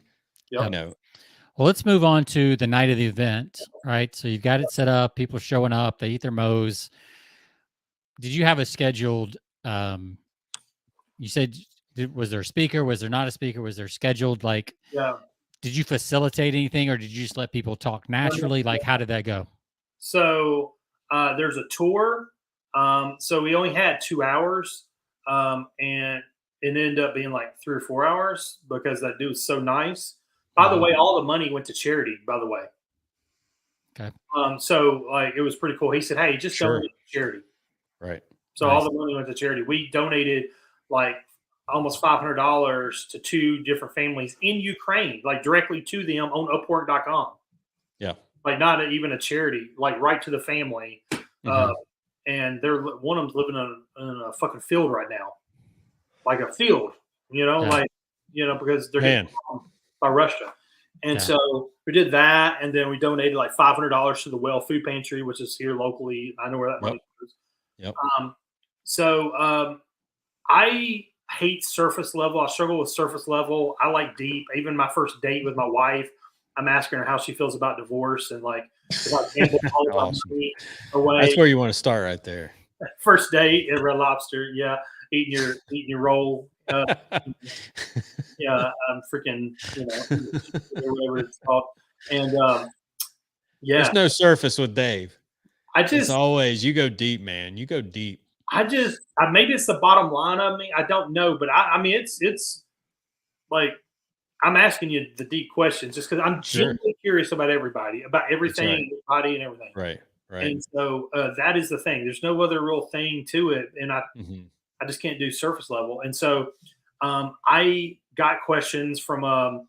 [SPEAKER 1] Well, let's move on to the night of the event, right? So you've got it set up. People showing up. They eat their mows. Did you have a scheduled? You said, was there a speaker? Was there not a speaker? Was there scheduled? Like, did you facilitate anything, or did you just let people talk naturally? Like, how did that go?
[SPEAKER 3] So there's a tour. So we only had 2 hours, and it ended up being like 3 or 4 hours because that dude was so nice. By the way, all the money went to charity. By the way.
[SPEAKER 1] Okay.
[SPEAKER 3] So like it was pretty cool. He said, "Hey, just donate to charity."
[SPEAKER 2] Right.
[SPEAKER 3] So all the money went to charity. We donated like almost $500 to 2 different families in Ukraine, like directly to them on Upwork.com.
[SPEAKER 2] Yeah.
[SPEAKER 3] Like not even a charity, like right to the family. And one of them's living in a fucking field right now, like a field, because they're getting bombed by Russia. And so we did that, and then we donated like $500 to the Well Food Pantry, which is here locally. I know where that money goes. I hate surface level. I struggle with surface level. I like deep. Even my first date with my wife, I'm asking her how she feels about divorce and like if I gamble all of my money away.
[SPEAKER 2] That's where you want to start right there.
[SPEAKER 3] First date at Red Lobster, eating your roll. Freaking, whatever it's called. And
[SPEAKER 2] there's no surface with Dave.
[SPEAKER 3] It's
[SPEAKER 2] always you go deep, man. You go deep.
[SPEAKER 3] Maybe it's the bottom line of me. I don't know, but I mean, it's like I'm asking you the deep questions just because I'm genuinely curious about everybody, about everything, everybody, and everything.
[SPEAKER 2] Right.
[SPEAKER 3] And so that is the thing. There's no other real thing to it, and I just can't do surface level. And so I got questions from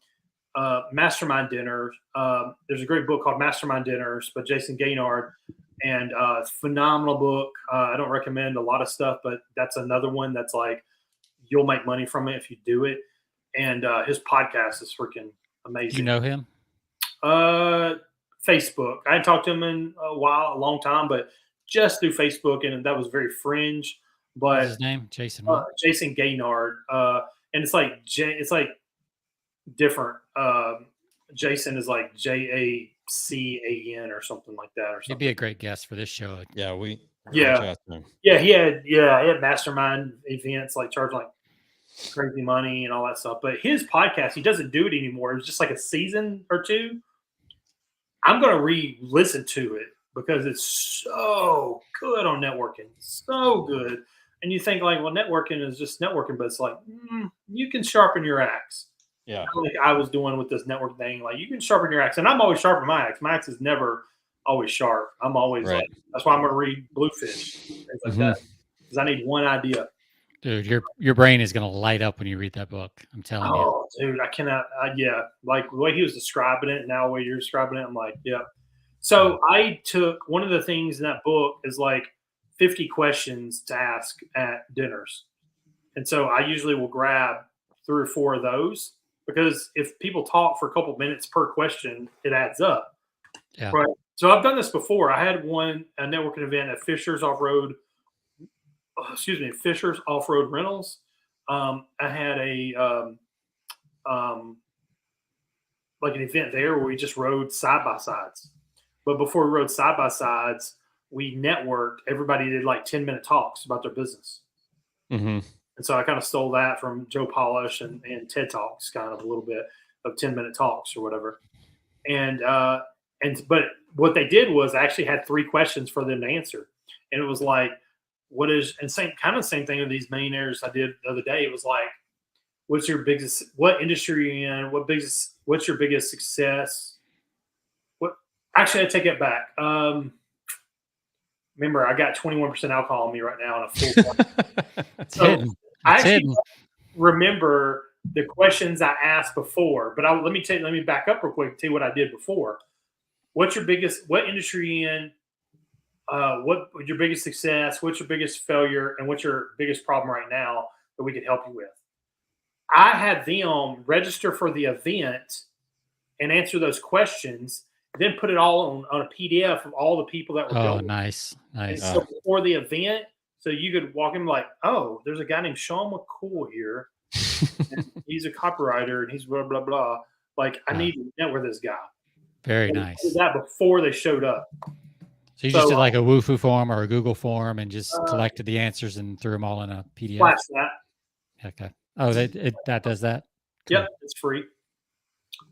[SPEAKER 3] Mastermind Dinners. There's a great book called Mastermind Dinners by Jason Gaynard. And phenomenal book. I don't recommend a lot of stuff, but that's another one that's like you'll make money from it if you do it. And his podcast is freaking amazing.
[SPEAKER 1] Do you know him?
[SPEAKER 3] Facebook. I hadn't talked to him in a long time, but just through Facebook, and that was very fringe. But
[SPEAKER 1] what's his name? Jason.
[SPEAKER 3] Jason Gaynard. And it's like different. Jason is like JACAN or something like that, or something.
[SPEAKER 1] He'd be a great guest for this show.
[SPEAKER 3] He had mastermind events, like charging like crazy money and all that stuff. But his podcast, he doesn't do it anymore. It was just like a season or 2. I'm gonna re-listen to it because it's so good on networking, so good. And you think like, well, networking is just networking, but it's like you can sharpen your axe.
[SPEAKER 2] Yeah,
[SPEAKER 3] like I was doing with this network thing. Like you can sharpen your axe, and I'm always sharpening my axe. My axe is never always sharp. I'm always like, that's why I'm going to read Bluefish, things like that. because I need one idea.
[SPEAKER 1] Dude, your brain is going to light up when you read that book. I'm telling you.
[SPEAKER 3] Oh, dude, I cannot. Yeah, like the way he was describing it, and now the way you're describing it, I'm like, yeah. So I took one of the things in that book is like 50 questions to ask at dinners, and so I usually will grab 3 or 4 of those because if people talk for a couple minutes per question, it adds up.
[SPEAKER 1] Yeah.
[SPEAKER 3] Right. So I've done this before. I had a networking event at Fisher's Off-Road Rentals. I had like an event there where we just rode side by sides. But before we rode side by sides, we networked. Everybody did like 10-minute talks about their business.
[SPEAKER 2] Mm-hmm.
[SPEAKER 3] And so I kind of stole that from Joe Polish and TED Talks, kind of a little bit of 10-minute talks or whatever. But what they did was I actually had 3 questions for them to answer. And it was like, what same thing with these millionaires I did the other day. It was like, what industry are you in? What's your biggest success? Actually, I take it back. Remember, I got 21% alcohol on me right now on a full so I actually remember the questions I asked before, but let me back up real quick and tell you what I did before. What industry are you in? What your biggest success? What's your biggest failure? And what's your biggest problem right now that we could help you with? I had them register for the event and answer those questions, then put it all on a PDF of all the people that were going.
[SPEAKER 1] Nice.
[SPEAKER 3] So before the event, so you could walk in like, oh, there's a guy named Sean McCool here. And he's a copywriter and he's blah, blah, blah. Like, I need to network with this guy.
[SPEAKER 1] Very nice.
[SPEAKER 3] I did that before they showed up.
[SPEAKER 1] So you just did like a Wufoo form or a Google form and just collected the answers and threw them all in a PDF?
[SPEAKER 3] Flash that.
[SPEAKER 1] Okay. Oh, that does that?
[SPEAKER 3] Cool. Yep, it's free.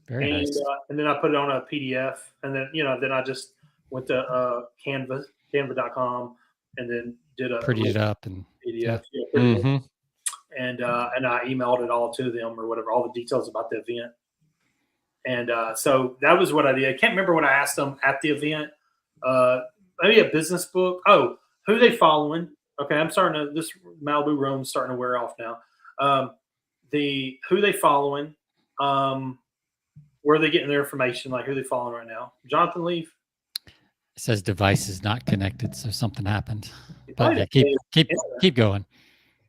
[SPEAKER 1] Very nice.
[SPEAKER 3] And then I put it on a PDF, and then then I just went to Canva.com, and then did
[SPEAKER 1] prettied it up and
[SPEAKER 3] PDF.
[SPEAKER 2] Mm-hmm.
[SPEAKER 3] And I emailed it all to them or whatever, all the details about the event. And so that was what I did. I can't remember what I asked them at the event. Maybe a business book. Oh, who they following? Okay, this Malibu room's starting to wear off now. Who they following? Where are they getting their information? Like, who are they following right now? Jonathan Leaf?
[SPEAKER 1] It says device is not connected, so something happened. But yeah, keep going.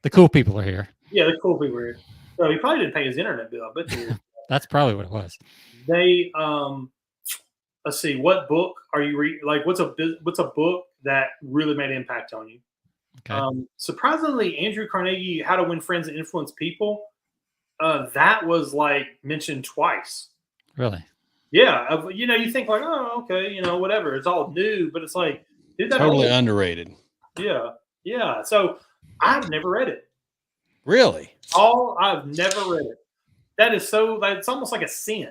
[SPEAKER 1] The cool people are here.
[SPEAKER 3] Yeah, the cool people are here. So he probably didn't pay his internet bill. I bet you.
[SPEAKER 1] That's probably what it was.
[SPEAKER 3] They let's see, what book are you reading? Like, what's a book that really made an impact on you? Okay. Surprisingly, Andrew Carnegie, How to Win Friends and Influence People. That was like mentioned twice.
[SPEAKER 1] Really?
[SPEAKER 3] Yeah. You think like, oh, okay, whatever. It's all new, but it's like, dude, that
[SPEAKER 2] totally underrated.
[SPEAKER 3] Yeah. Yeah. So I've never read it.
[SPEAKER 2] Really?
[SPEAKER 3] I've never read it. That is so, it's almost like a sin.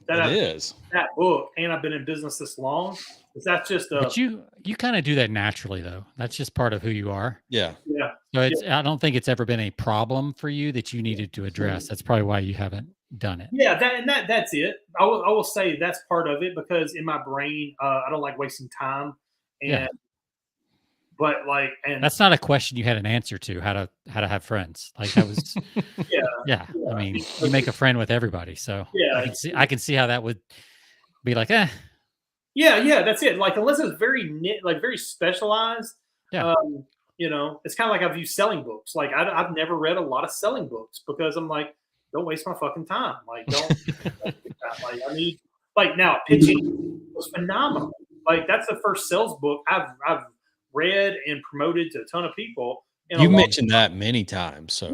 [SPEAKER 3] That book, and I've been in business this long. That's just
[SPEAKER 1] But you kind of do that naturally, though. That's just part of who you are.
[SPEAKER 2] Yeah.
[SPEAKER 3] Yeah.
[SPEAKER 1] So I don't think it's ever been a problem for you that you needed to address. That's probably why you haven't done it.
[SPEAKER 3] Yeah, that's it. I will say that's part of it because in my brain, I don't like wasting time. But
[SPEAKER 1] that's not a question you had an answer to, how to have friends. Like that was yeah. I mean, you make a friend with everybody. So I can see how that would be like, eh.
[SPEAKER 3] Yeah, that's it. Like unless it's very very specialized.
[SPEAKER 1] Yeah.
[SPEAKER 3] It's kind of like I've used selling books. Like I've never read a lot of selling books because I'm like, don't waste my fucking time. Like don't like I need now pitching was phenomenal. Like that's the first sales book I've read and promoted to a ton of people.
[SPEAKER 2] You mentioned that many times. So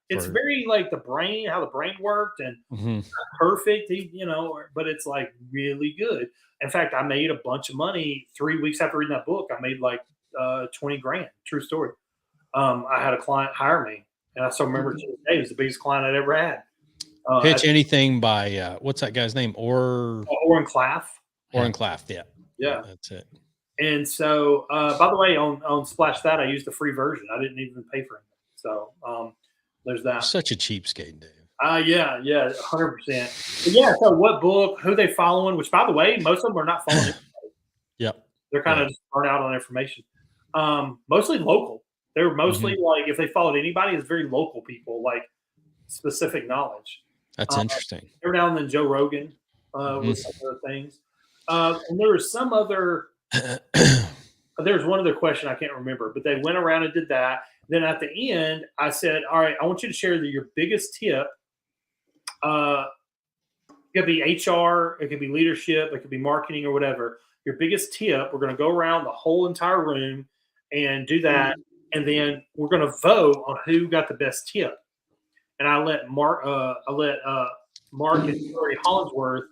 [SPEAKER 3] it's very like how the brain worked and not perfect, but it's like really good. In fact, I made a bunch of money 3 weeks after reading that book. I made like 20 grand. True story. I had a client hire me, and I still remember to this day, it was the biggest client I'd ever had.
[SPEAKER 2] Pitch anything by what's that guy's name? Orrin
[SPEAKER 3] Claff.
[SPEAKER 2] Orrin Claff. Yeah, that's it.
[SPEAKER 3] And so, by the way, on Splash That, I used the free version. I didn't even pay for it. So there's that.
[SPEAKER 2] Such a cheapskate, Dave.
[SPEAKER 3] Yeah, 100%. Yeah. So, what book? Who they following? Which, by the way, most of them are not following.
[SPEAKER 2] Yep.
[SPEAKER 3] They're kind of just burnt out on information. Mostly local. They were mostly like, if they followed anybody, it's very local people, like specific knowledge.
[SPEAKER 2] That's interesting.
[SPEAKER 3] Every now and then Joe Rogan with some other things. And there was some other, there was one other question I can't remember, but they went around and did that. Then at the end, I said, all right, I want you to share your biggest tip. It could be HR, it could be leadership, it could be marketing or whatever. Your biggest tip, we're going to go around the whole entire room and do that. And then we're going to vote on who got the best tip. And I let Mark and Terry Hollingsworth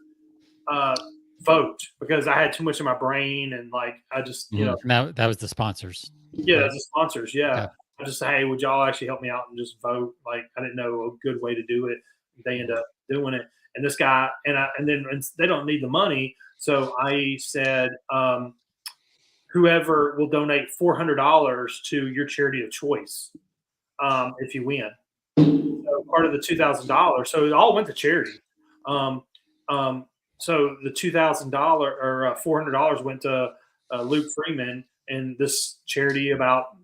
[SPEAKER 3] vote because I had too much in my brain and like I just
[SPEAKER 1] that was the sponsors.
[SPEAKER 3] Yeah, that's the sponsors. Yeah. I just say, hey, would y'all actually help me out and just vote? Like I didn't know a good way to do it. They end up doing it. And this guy and then they don't need the money, so I said, whoever will donate $400 to your charity of choice if you win. So part of the $2,000. So it all went to charity. So the $2,000 or $400 went to Luke Freeman and this charity about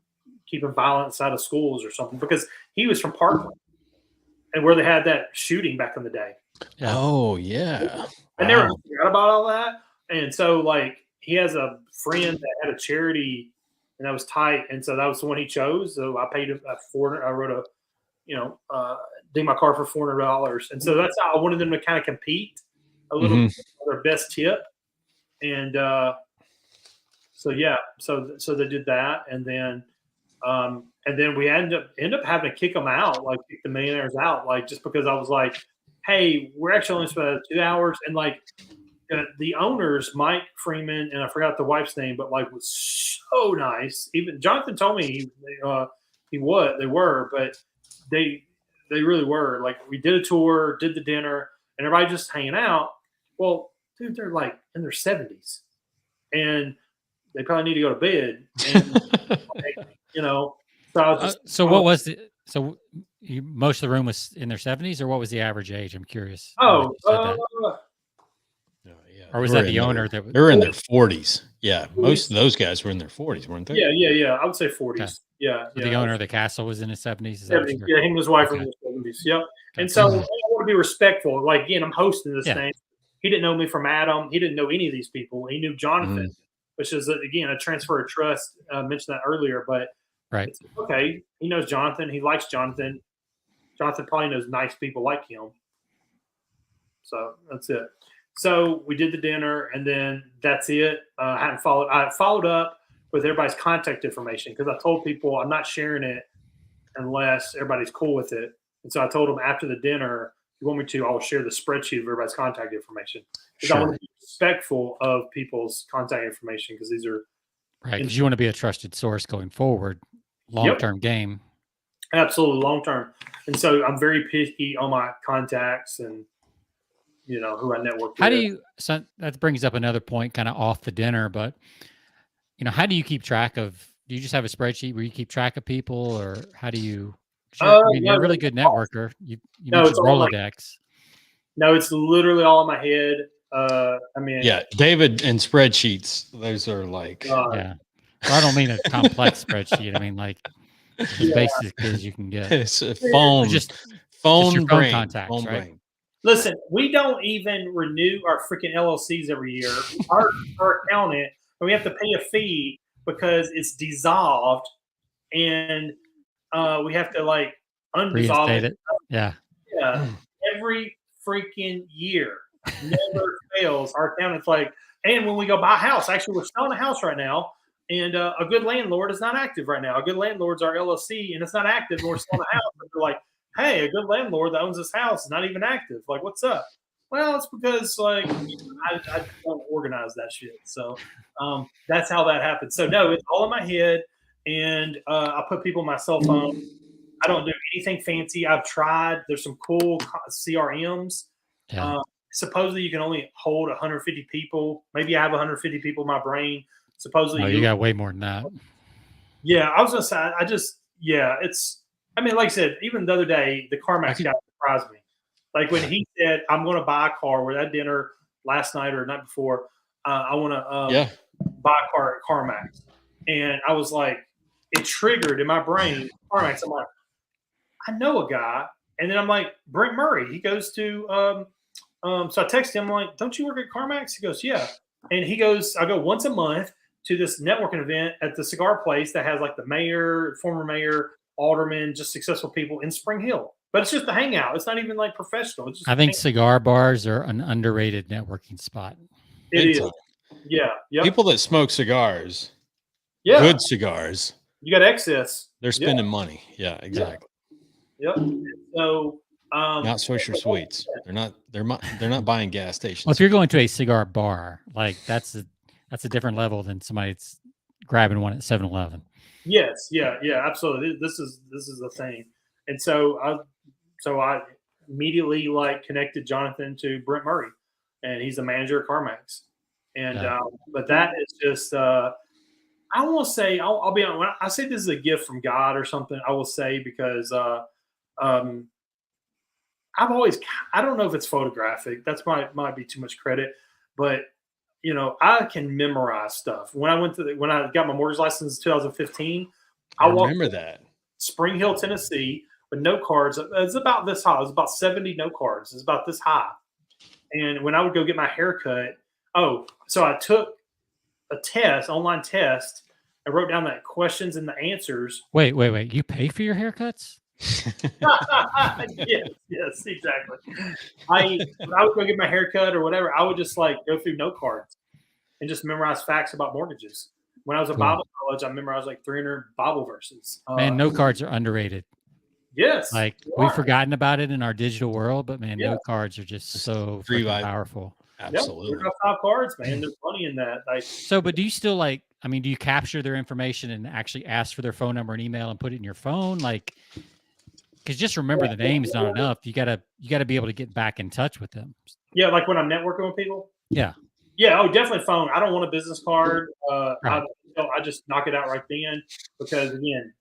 [SPEAKER 3] keeping violence out of schools or something because he was from Parkland and where they had that shooting back in the day.
[SPEAKER 2] Yeah. Oh yeah.
[SPEAKER 3] I never forgot about all that. And so like he has a friend that had a charity and that was tight. And so that was the one he chose. So I paid him $400. I wrote ding my car for $400. And so that's how I wanted them to kind of compete a little bit for their best tip. And so they did that. And then we end up having to kick them out, like kick the Millionaires out, like just because I was like, hey, we're actually only spending 2 hours. And like the owners, Mike Freeman, and I forgot the wife's name, but like was so nice. Even Jonathan told me they were, but they really were. Like we did a tour, did the dinner, and everybody just hanging out. Well, dude, they're like in their 70s, and they probably need to go to bed. And, so I was just.
[SPEAKER 1] So what was the? So most of the room was in their 70s, or what was the average age? I'm curious.
[SPEAKER 3] Oh,
[SPEAKER 1] or was that the owner that
[SPEAKER 2] they were in their 40s? Yeah, most of those guys were in their 40s, weren't they?
[SPEAKER 3] Yeah. I would say 40s.
[SPEAKER 1] Okay.
[SPEAKER 3] Yeah.
[SPEAKER 1] The owner of the castle was in his 70s.
[SPEAKER 3] 70s. Yeah, him and his wife were in his 70s. Yep. And so I want to be respectful. Like again, I'm hosting this thing. He didn't know me from Adam. He didn't know any of these people. He knew Jonathan, which is again a transfer of trust. I mentioned that earlier, but it's okay. He knows Jonathan. He likes Jonathan. Jonathan probably knows nice people like him. So that's it. So we did the dinner, and then that's it. I followed up with everybody's contact information because I told people I'm not sharing it unless everybody's cool with it. And so I told them after the dinner, if you want me to, I'll share the spreadsheet of everybody's contact information. Because I want to be respectful of people's contact information because these are
[SPEAKER 1] right. Because you want to be a trusted source going forward, long-term game.
[SPEAKER 3] Absolutely long-term. And so I'm very picky on my contacts and who I network with.
[SPEAKER 1] How do you? So that brings up another point, kind of off the dinner, but how do you keep track of? Do you just have a spreadsheet where you keep track of people, or how do you? You're a really good networker. You mentioned Rolodex.
[SPEAKER 3] No, it's literally all in my head.
[SPEAKER 2] David and spreadsheets. Those are like
[SPEAKER 1] Well, I don't mean a complex spreadsheet. I mean like as basic as you can get.
[SPEAKER 2] It's a phone,
[SPEAKER 1] just
[SPEAKER 2] phone brain,
[SPEAKER 1] contacts,
[SPEAKER 2] phone
[SPEAKER 1] right?
[SPEAKER 2] brain.
[SPEAKER 3] Listen, we don't even renew our freaking LLCs every year. Our accountant, we have to pay a fee because it's dissolved, and we have to like undissolve it.
[SPEAKER 1] Yeah.
[SPEAKER 3] Every freaking year, never fails. Our accountant's like, and when we go buy a house, actually, we're selling a house right now, and a good landlord is not active right now. A good landlord's our LLC, and it's not active. And we're selling a house, and they're like, hey, a good landlord that owns this house is not even active. Like, what's up? Well, it's because like I don't organize that shit. So that's how that happens. So no, it's all in my head, and I put people on my cell phone. I don't do anything fancy. I've tried. There's some cool CRMs. Supposedly you can only hold 150 people. Maybe I have 150 people in my brain. Supposedly
[SPEAKER 1] you got way more than that.
[SPEAKER 3] Yeah, I was gonna say. It's. I mean, like I said, even the other day, the CarMax guy surprised me. Like when he said, "I'm going to buy a car," we're at dinner last night or night before. I want to buy a car at CarMax, and I was like, it triggered in my brain. CarMax. I'm like, I know a guy, and then I'm like, Brent Murray. He goes to so I text him, I'm like, don't you work at CarMax? He goes, yeah. And he goes, I go once a month to this networking event at the cigar place that has like the mayor, former mayor, alderman, just successful people in Spring Hill. But it's just a hangout. It's not even like professional. It's just
[SPEAKER 1] I think cigar bars are an underrated networking spot.
[SPEAKER 3] It is. Yeah. Yep.
[SPEAKER 2] People that smoke cigars, good cigars,
[SPEAKER 3] you got excess.
[SPEAKER 2] They're spending money. Yeah, exactly.
[SPEAKER 3] Yep. So
[SPEAKER 2] not Swisher Sweets. They're not buying gas stations.
[SPEAKER 1] Well, if you're going to a cigar bar, like that's a different level than somebody that's grabbing one at 7-Eleven.
[SPEAKER 3] Yes, yeah, absolutely. This is the thing. And so I immediately like connected Jonathan to Brent Murray, and he's the manager at CarMax. And but that is just I won't say I'll be honest, when I say this is a gift from God or something, I will say because I've always, I don't know if it's photographic. That's might be too much credit, but you know, I can memorize stuff. When I got my mortgage license in 2015,
[SPEAKER 2] I remember that
[SPEAKER 3] Spring Hill, Tennessee, with note cards. It's about this high. It was about 70 note cards. It's about this high. And when I would go get my haircut, so I took a test, online test, and wrote down the questions and the answers.
[SPEAKER 1] Wait. You pay for your haircuts?
[SPEAKER 3] yes, exactly. When I would go get my haircut or whatever, I would just like go through note cards and just memorize facts about mortgages. When I was in Bible college, I memorized like 300 Bible verses.
[SPEAKER 1] Man, note cards are underrated.
[SPEAKER 3] Yes,
[SPEAKER 1] like we've forgotten about it in our digital world, but man, note cards are just so powerful.
[SPEAKER 2] Absolutely,
[SPEAKER 3] yep, 5 cards, man. There's money in that.
[SPEAKER 1] But do you still do you capture their information and actually ask for their phone number and email and put it in your phone, because just remember the name is not enough. You gotta be able to get back in touch with them.
[SPEAKER 3] Yeah, like when I'm networking with people.
[SPEAKER 1] Yeah.
[SPEAKER 3] Oh, definitely phone. I don't want a business card. I just knock it out right then because again,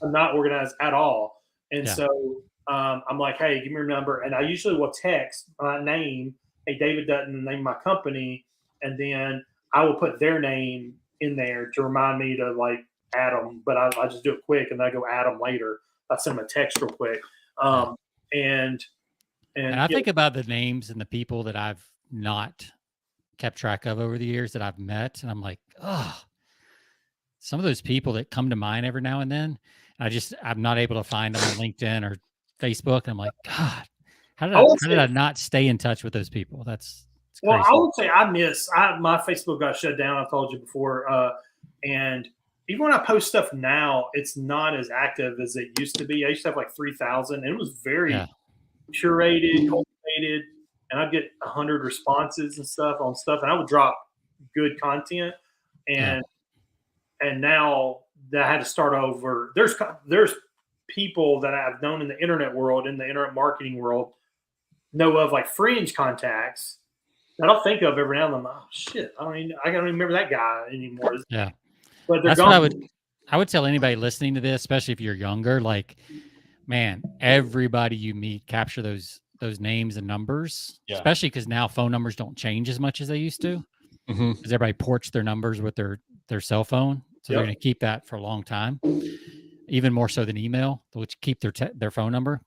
[SPEAKER 3] I'm not organized at all. And so I'm like, hey, give me your number. And I usually will text my name, hey, David Dutton, the name of my company, and then I will put their name in there to remind me to like add them. But I just do it quick and then I go add them later. I send them a text real quick. And
[SPEAKER 1] I think about the names and the people that I've not kept track of over the years that I've met. And I'm like, some of those people that come to mind every now and then, I'm not able to find them on LinkedIn or Facebook. And I'm like, God, how did I not stay in touch with those people? That's crazy.
[SPEAKER 3] I would say my Facebook got shut down. I've told you before. And even when I post stuff now, it's not as active as it used to be. I used to have like 3,000 and it was very curated, cultivated, and I'd get 100 responses and stuff on stuff. And I would drop good content. And now that I had to start over, there's people that I've known in the internet world, in the internet marketing world, know of like fringe contacts that I'll think of every now and then. I'm like, oh shit, I don't even remember that guy anymore.
[SPEAKER 1] Yeah.
[SPEAKER 3] But
[SPEAKER 1] that's what I would tell anybody listening to this, especially if you're younger, like, man, everybody you meet, capture those names and numbers, especially because now phone numbers don't change as much as they used to, because everybody ports their numbers with their cell phone. So they're going to keep that for a long time, even more so than email, which keep their phone number.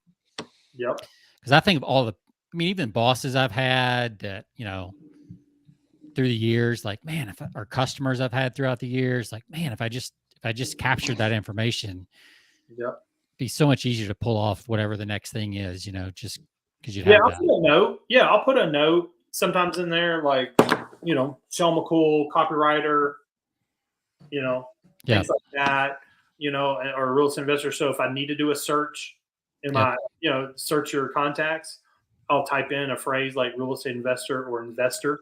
[SPEAKER 3] Yep.
[SPEAKER 1] Because I think of even bosses I've had that, through the years, like, man, or customers I've had throughout the years, like, man, if I just captured that information, it'd be so much easier to pull off whatever the next thing is, just because you have
[SPEAKER 3] I'll put a note. Yeah, I'll put a note sometimes in there, like, Sean McCool, copywriter, things like that, or a real estate investor. So if I need to do a search in my, search your contacts, I'll type in a phrase like real estate investor or investor.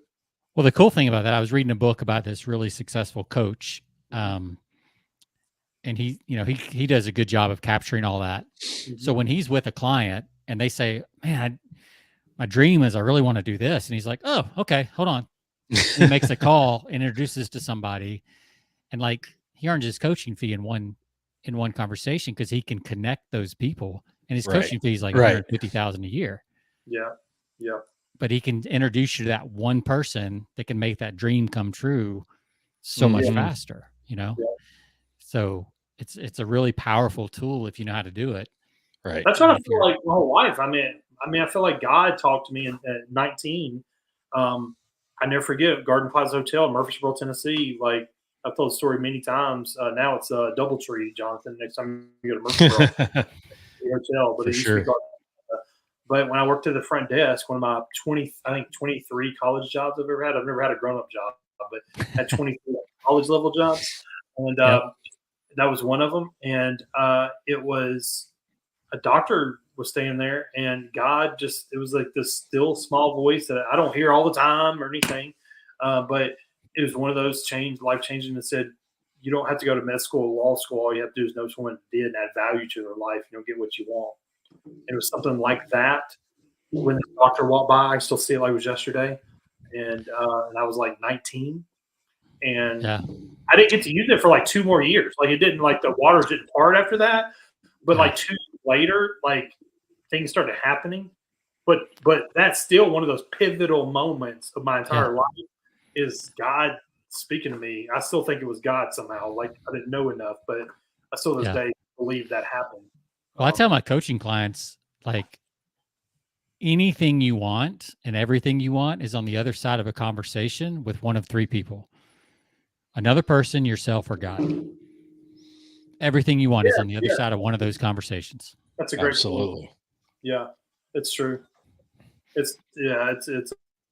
[SPEAKER 1] Well, the cool thing about that, I was reading a book about this really successful coach. And he does a good job of capturing all that. Mm-hmm. So when he's with a client and they say, man, my dream is I really want to do this. And he's like, oh, okay, hold on. He makes a call and introduces to somebody. And like he earns his coaching fee in one conversation because he can connect those people. And his coaching fee is like $150,000 a year.
[SPEAKER 3] Yeah. Yeah.
[SPEAKER 1] But he can introduce you to that one person that can make that dream come true so much faster,
[SPEAKER 3] Yeah.
[SPEAKER 1] So it's a really powerful tool if you know how to do it.
[SPEAKER 2] Right.
[SPEAKER 3] That's what I feel like my whole life. I mean, I feel like God talked to me at 19. I never forget Garden Plaza Hotel, Murfreesboro, Tennessee. Like I've told the story many times. Now it's a DoubleTree, Jonathan. Next time you go to Murfreesboro hotel, but
[SPEAKER 2] For
[SPEAKER 3] it used
[SPEAKER 2] sure.
[SPEAKER 3] to be Garden Plaza. But when I worked at the front desk, one of my 23 college jobs I've ever had. I've never had a grown up job, but had 23 college level jobs, and that was one of them. And it was a doctor was staying there, and God just, it was like this still small voice that I don't hear all the time or anything. But it was one of those life changing that said, you don't have to go to med school or law school. All you have to do is know someone did and add value to their life. You don't get what you want. It was something like that. When the doctor walked by, I still see it like it was yesterday. And I was like 19. And I didn't get to use it for like 2 more years. Like it didn't, like the waters didn't part after that. But like 2 years later, like things started happening. But that's still one of those pivotal moments of my entire life is God speaking to me. I still think it was God somehow. Like I didn't know enough, but I still this day believe that happened.
[SPEAKER 1] Well, I tell my coaching clients, like anything you want and everything you want is on the other side of a conversation with one of 3 people. Another person, yourself, or God. Everything you want is on the other side of one of those conversations.
[SPEAKER 3] That's a great
[SPEAKER 2] Absolutely.
[SPEAKER 3] point. Yeah, it's true. It's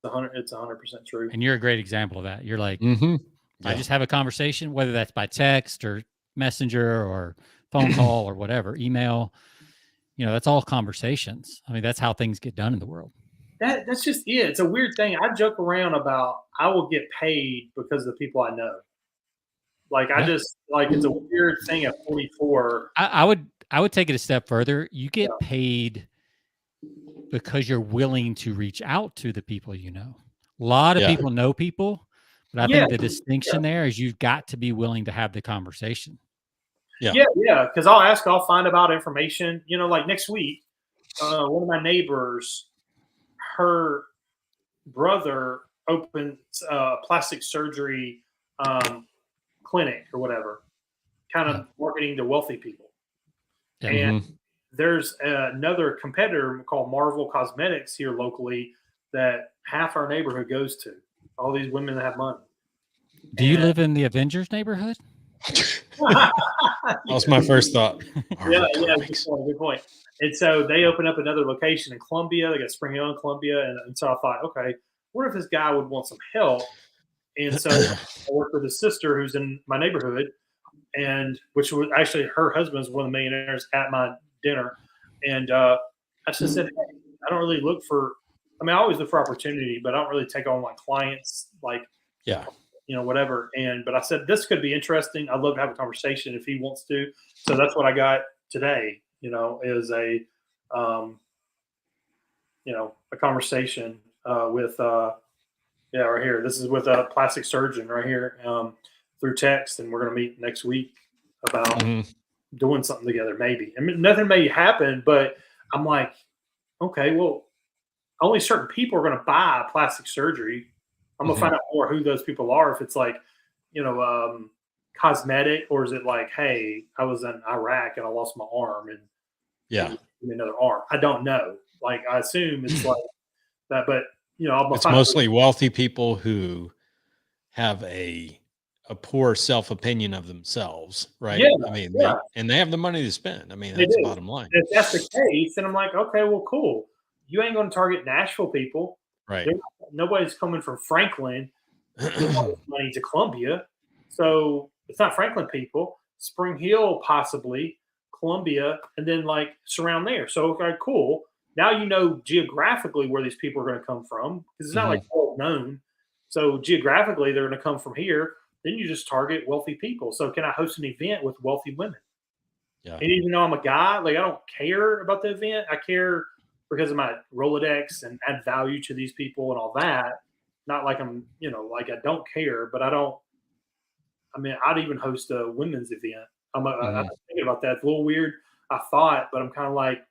[SPEAKER 3] 100% true.
[SPEAKER 1] And you're a great example of that. You're like,
[SPEAKER 2] I
[SPEAKER 1] just have a conversation, whether that's by text or messenger or phone call or whatever, email, that's all conversations. I mean, that's how things get done in the world.
[SPEAKER 3] That's just it. It's a weird thing. I joke around about I will get paid because of the people I know. Like I just like it's a weird thing at 44.
[SPEAKER 1] I would take it a step further. You get paid because you're willing to reach out to the people you know. A lot of people know people, but I think the distinction there is you've got to be willing to have the conversation.
[SPEAKER 3] Yeah. Because I'll find about information. Like next week, one of my neighbors, her brother opened a plastic surgery clinic or whatever, kind of marketing to wealthy people. And there's another competitor called Marvel Cosmetics here locally that half our neighborhood goes to. All these women that have money.
[SPEAKER 1] Do you live in the Avengers neighborhood?
[SPEAKER 2] That was my first thought.
[SPEAKER 3] Good point. And so they opened up another location in Columbia. They got Spring Hill in Columbia. And so I thought, okay, what if this guy would want some help? And so I worked with his sister who's in my neighborhood, and which was actually her husband's one of the millionaires at my dinner. And I just said, hey, I don't really look for, I always look for opportunity, but I don't really take on my clients whatever. But I said, this could be interesting. I'd love to have a conversation if he wants to. So that's what I got today, is a conversation with, right here. This is with a plastic surgeon right here through text. And we're going to meet next week about doing something together, maybe. Nothing may happen, but I'm like, okay, well, only certain people are going to buy plastic surgery. I'm going to find out more who those people are. If it's like, cosmetic, or is it like, hey, I was in Iraq and I lost my arm and give me another arm. I don't know. Like, I assume it's like that, but
[SPEAKER 2] it's mostly wealthy people who have a poor self-opinion of themselves, right? And they have the money to spend. That's the bottom line.
[SPEAKER 3] If that's the case, then I'm like, okay, well, cool. You ain't going to target Nashville people.
[SPEAKER 2] Right.
[SPEAKER 3] Nobody's coming from Franklin with all this money to Columbia. So it's not Franklin people. Spring Hill, possibly, Columbia, and then like surround there. So, okay, cool. Now you know geographically where these people are going to come from, because it's not like well known. So geographically, they're going to come from here. Then you just target wealthy people. So can I host an event with wealthy women? Yeah. And even though I'm a guy, like I don't care about the event. I care because of my Rolodex and add value to these people and all that. Not like I'm, like I don't care, but I'd even host a women's event. I'm thinking about that. It's a little weird. I thought, but I'm kind of like,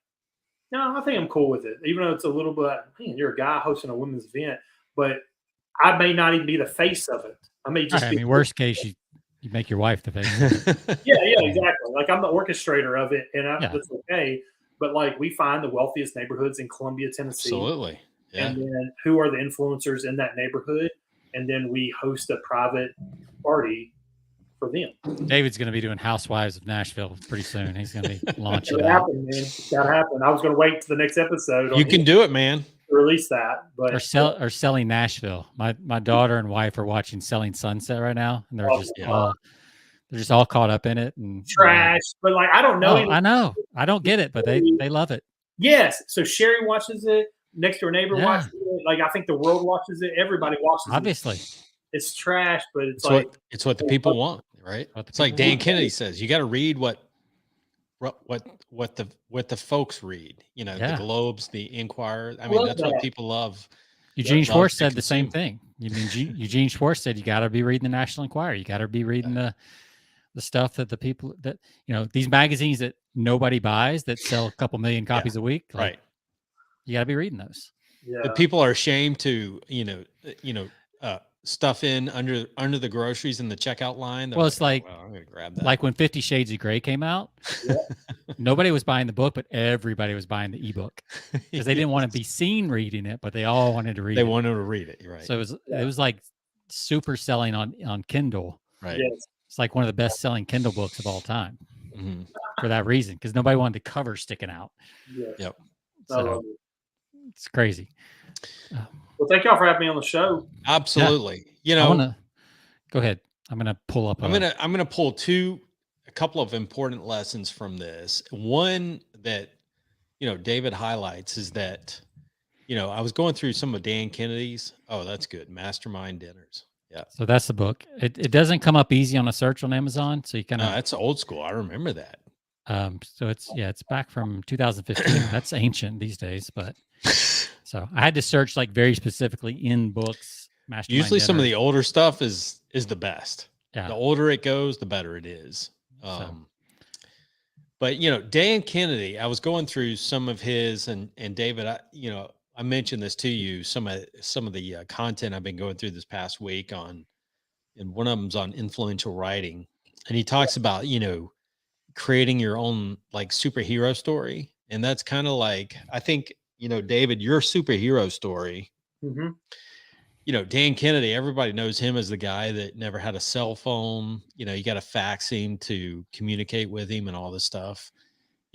[SPEAKER 3] no, I think I'm cool with it. Even though it's a little bit, man, you're a guy hosting a women's event, but I may not even be the face of it. I may just
[SPEAKER 1] worst case, You make your wife the face.
[SPEAKER 3] Yeah, exactly. Like I'm the orchestrator of it, and that's okay. But like we find the wealthiest neighborhoods in Columbia, Tennessee.
[SPEAKER 2] Absolutely. Yeah.
[SPEAKER 3] And then who are the influencers in that neighborhood? And then we host a private party for them.
[SPEAKER 1] David's going to be doing Housewives of Nashville pretty soon. He's going to be launching
[SPEAKER 3] that. Happen, man. It's got to happen. I was going to wait to the next episode.
[SPEAKER 2] You can do it, man.
[SPEAKER 3] To release that, but
[SPEAKER 1] or Selling Nashville. My daughter and wife are watching Selling Sunset right now, and they're just all caught up in it and
[SPEAKER 3] trash. But like I don't know.
[SPEAKER 1] I know. I don't get it, but they love it.
[SPEAKER 3] Yes. So Sherry watches it. Next door neighbor watches it. Like I think the world watches it. Everybody watches it.
[SPEAKER 1] Obviously.
[SPEAKER 3] It's trash, but it's
[SPEAKER 2] what the people want, right? It's like Dan Kennedy says, you got to read what the folks read. You know, the Globes, the Inquirer. I mean, that's what people love.
[SPEAKER 1] Eugene Schwartz said the same thing. You mean Eugene Schwartz said you got to be reading the National Enquirer. You got to be reading the stuff that the people that these magazines that nobody buys that sell a couple million copies a week. Like,
[SPEAKER 2] right.
[SPEAKER 1] You got to be reading those.
[SPEAKER 3] Yeah.
[SPEAKER 2] But people are ashamed to stuff in under the groceries in the checkout line.
[SPEAKER 1] Well, it's like,
[SPEAKER 2] I'm gonna grab that.
[SPEAKER 1] Like when 50 Shades of Grey came out, nobody was buying the book, but everybody was buying the ebook because they didn't want to be seen reading it, but they all wanted to read it.
[SPEAKER 2] They wanted to read it, right?
[SPEAKER 1] So it was like super selling on Kindle.
[SPEAKER 2] Right.
[SPEAKER 3] Yes.
[SPEAKER 1] It's like one of the best selling Kindle books of all time for that reason, because nobody wanted the cover sticking out.
[SPEAKER 3] Yeah.
[SPEAKER 2] Yep.
[SPEAKER 1] So it's crazy.
[SPEAKER 3] Well, thank y'all for having me on the show.
[SPEAKER 2] Absolutely.
[SPEAKER 1] Yeah. Go ahead. I'm gonna pull up.
[SPEAKER 2] I'm gonna pull a couple of important lessons from this. One that David highlights is that I was going through some of Dan Kennedy's. Oh, that's good. Mastermind Dinners. Yeah.
[SPEAKER 1] So that's the book. It doesn't come up easy on a search on Amazon, so you kind of.
[SPEAKER 2] No, that's old school. I remember that.
[SPEAKER 1] So it's back from 2015. That's ancient these days, but so I had to search like very specifically in books. Mastermind
[SPEAKER 2] Usually
[SPEAKER 1] Dinner.
[SPEAKER 2] some of the older stuff is the best.
[SPEAKER 1] Yeah. The
[SPEAKER 2] older it goes, the better it is. But Dan Kennedy, I was going through some of his and David, I mentioned this to you, some of the content I've been going through this past week and one of them's on influential writing. And he talks about, creating your own like superhero story. And that's kind of like, I think, David, your superhero story, Dan Kennedy, everybody knows him as the guy that never had a cell phone. You got to fax him to communicate with him and all this stuff.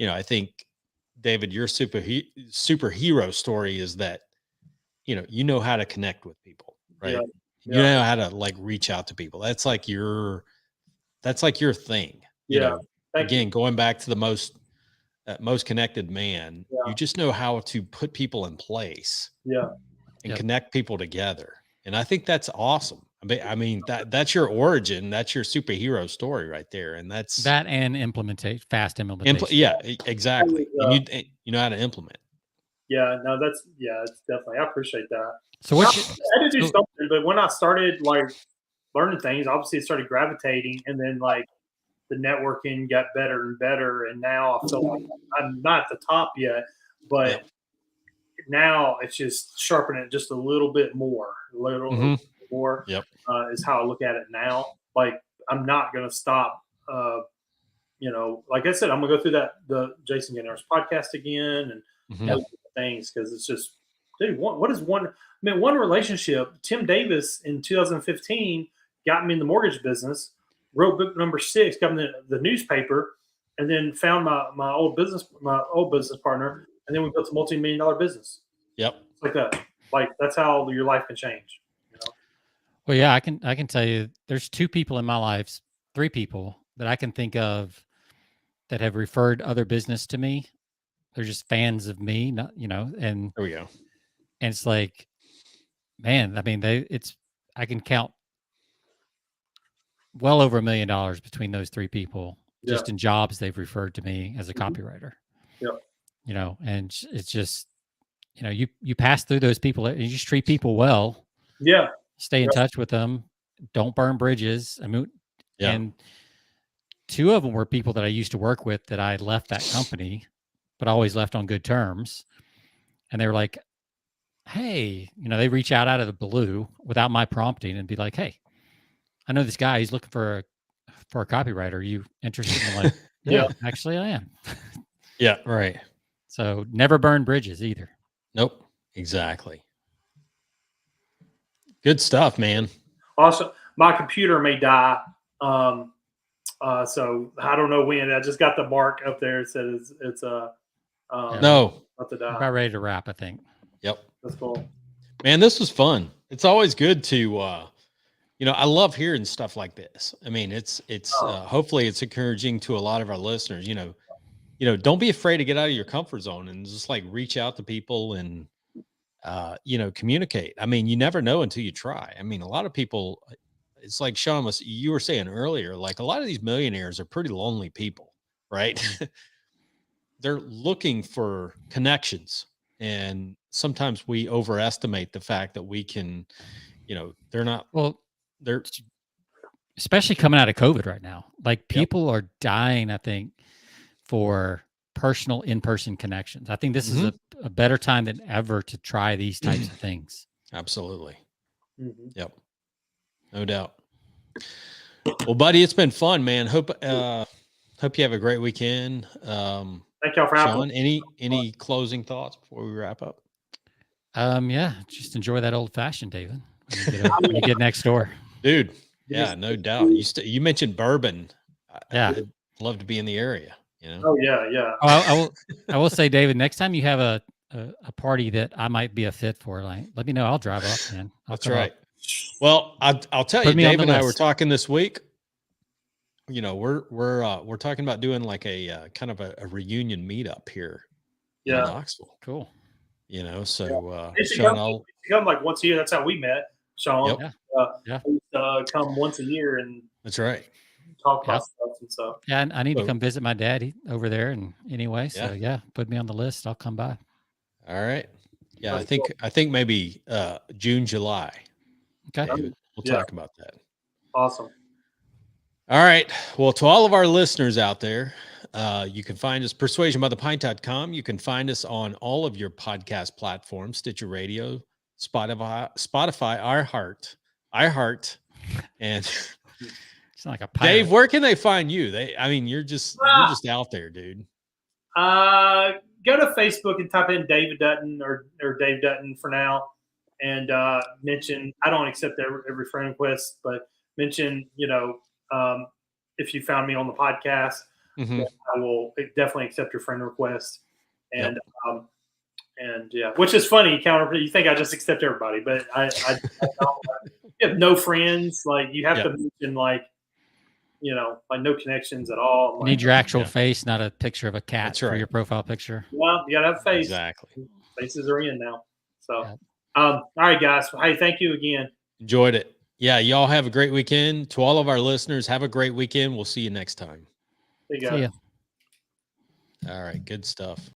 [SPEAKER 2] I think, David, your superhero story is that, you know how to connect with people, right? Yeah. You know how to like reach out to people. That's like your thing. Again, going back to the most connected man, you just know how to put people in place and connect people together. And I think that's awesome. I mean, that's your origin. That's your superhero story right there. And that's
[SPEAKER 1] that and fast implementation.
[SPEAKER 2] Exactly. And you know how to implement.
[SPEAKER 3] Yeah, no, it's definitely, I appreciate that.
[SPEAKER 1] So
[SPEAKER 3] I had to do something, but when I started like learning things, obviously it started gravitating, and then like the networking got better and better. And now I feel like I'm not at the top yet, but now it's just sharpening it just a little bit more,
[SPEAKER 2] Yep.
[SPEAKER 3] Is how I look at it now. Like I'm not going to stop, like I said, I'm gonna go through the Jason Gannar's podcast again and things, because it's just, dude, what is one? I mean, one relationship. Tim Davis in 2015 got me in the mortgage business. Wrote book number 6, got me the newspaper, and then found my old business partner, and then we built a multi-million-dollar business.
[SPEAKER 2] Yep,
[SPEAKER 3] like that. Like that's how your life can change.
[SPEAKER 1] Well, yeah, I can tell you, there's 2 people in my life, 3 people that I can think of that have referred other business to me. They're just fans of me, not and
[SPEAKER 2] there we go.
[SPEAKER 1] And it's like, man, I mean, I can count well over $1 million between those 3 people just in jobs they've referred to me as a copywriter.
[SPEAKER 3] Yeah.
[SPEAKER 1] And it's just, you pass through those people and you just treat people well.
[SPEAKER 3] Yeah.
[SPEAKER 1] Stay in touch with them. Don't burn bridges. I mean, and 2 of them were people that I used to work with that I left that company, but always left on good terms. And they were like, hey, they reach out of the blue without my prompting and be like, hey, I know this guy, he's looking for for a copywriter. Are you interested in like,
[SPEAKER 3] Yeah.
[SPEAKER 1] actually I am.
[SPEAKER 2] Yeah, right.
[SPEAKER 1] So never burn bridges either.
[SPEAKER 2] Nope. Exactly. Good stuff, man.
[SPEAKER 3] Also, my computer may die. So I don't know when. I just got the mark up there. It says it's
[SPEAKER 2] No.
[SPEAKER 3] about to
[SPEAKER 1] We're
[SPEAKER 3] die.
[SPEAKER 1] about ready to wrap, I think.
[SPEAKER 2] Yep.
[SPEAKER 3] That's cool.
[SPEAKER 2] Man, this was fun. It's always good to I love hearing stuff like this. I mean, it's hopefully it's encouraging to a lot of our listeners, don't be afraid to get out of your comfort zone and just like reach out to people and communicate. I mean, you never know until you try. I mean, a lot of people, it's like Sean you were saying earlier, like a lot of these millionaires are pretty lonely people, right? They're looking for connections. And sometimes we overestimate the fact that we can, they're
[SPEAKER 1] especially coming out of COVID right now. Like people are dying, I think, for personal in-person connections. I think this is a better time than ever to try these types of things.
[SPEAKER 2] Absolutely.
[SPEAKER 3] Mm-hmm.
[SPEAKER 2] Yep. No doubt. Well, buddy, it's been fun, man. Hope you have a great weekend.
[SPEAKER 3] Thank y'all for having
[SPEAKER 2] Sean, any closing thoughts before we wrap up?
[SPEAKER 1] Yeah, just enjoy that old fashioned, David. When you get next door.
[SPEAKER 2] Dude. Yeah, no doubt. You mentioned bourbon.
[SPEAKER 1] Yeah.
[SPEAKER 2] I'd love to be in the area,
[SPEAKER 3] Oh yeah.
[SPEAKER 1] Oh, I will say, David, next time you have a party that I might be a fit for, like, let me know. I'll drive up, man.
[SPEAKER 2] That's right. Well, I'll tell you, Dave and I were talking this week. We're talking about doing like a kind of a reunion meetup here in Knoxville.
[SPEAKER 1] Cool.
[SPEAKER 2] So
[SPEAKER 3] Sean, come like once a year. That's how we met, Sean.
[SPEAKER 2] Yep.
[SPEAKER 3] We used to come once a year and
[SPEAKER 2] that's right.
[SPEAKER 3] Talk about stuff and stuff.
[SPEAKER 1] Yeah, I need to come visit my dad over there. And anyway, so put me on the list. I'll come by.
[SPEAKER 2] All right. Yeah, I think maybe June, July.
[SPEAKER 1] Okay.
[SPEAKER 2] We'll talk about that.
[SPEAKER 3] Awesome.
[SPEAKER 2] All right. Well, to all of our listeners out there, you can find us persuasionbythepint.com. You can find us on all of your podcast platforms, Stitcher Radio, Spotify, iHeart, and
[SPEAKER 1] it's like a pirate.
[SPEAKER 2] Dave, where can they find you? You're just out there, dude.
[SPEAKER 3] Go to Facebook and type in David Dutton or Dave Dutton for now, and mention. I don't accept every friend request, but mention if you found me on the podcast, I will definitely accept your friend request. And which is funny. You think I just accept everybody, but I don't. You have no friends. Like you have to mention like no connections at all.
[SPEAKER 1] You need your actual face, not a picture of a cat for your profile picture.
[SPEAKER 3] Well, you gotta have a face.
[SPEAKER 2] Exactly.
[SPEAKER 3] Faces are in now. So, all right, guys. Hey, thank you again.
[SPEAKER 2] Enjoyed it. Yeah, y'all have a great weekend. To all of our listeners, have a great weekend. We'll see you next time.
[SPEAKER 3] See you guys.
[SPEAKER 1] See ya.
[SPEAKER 2] All right, good stuff.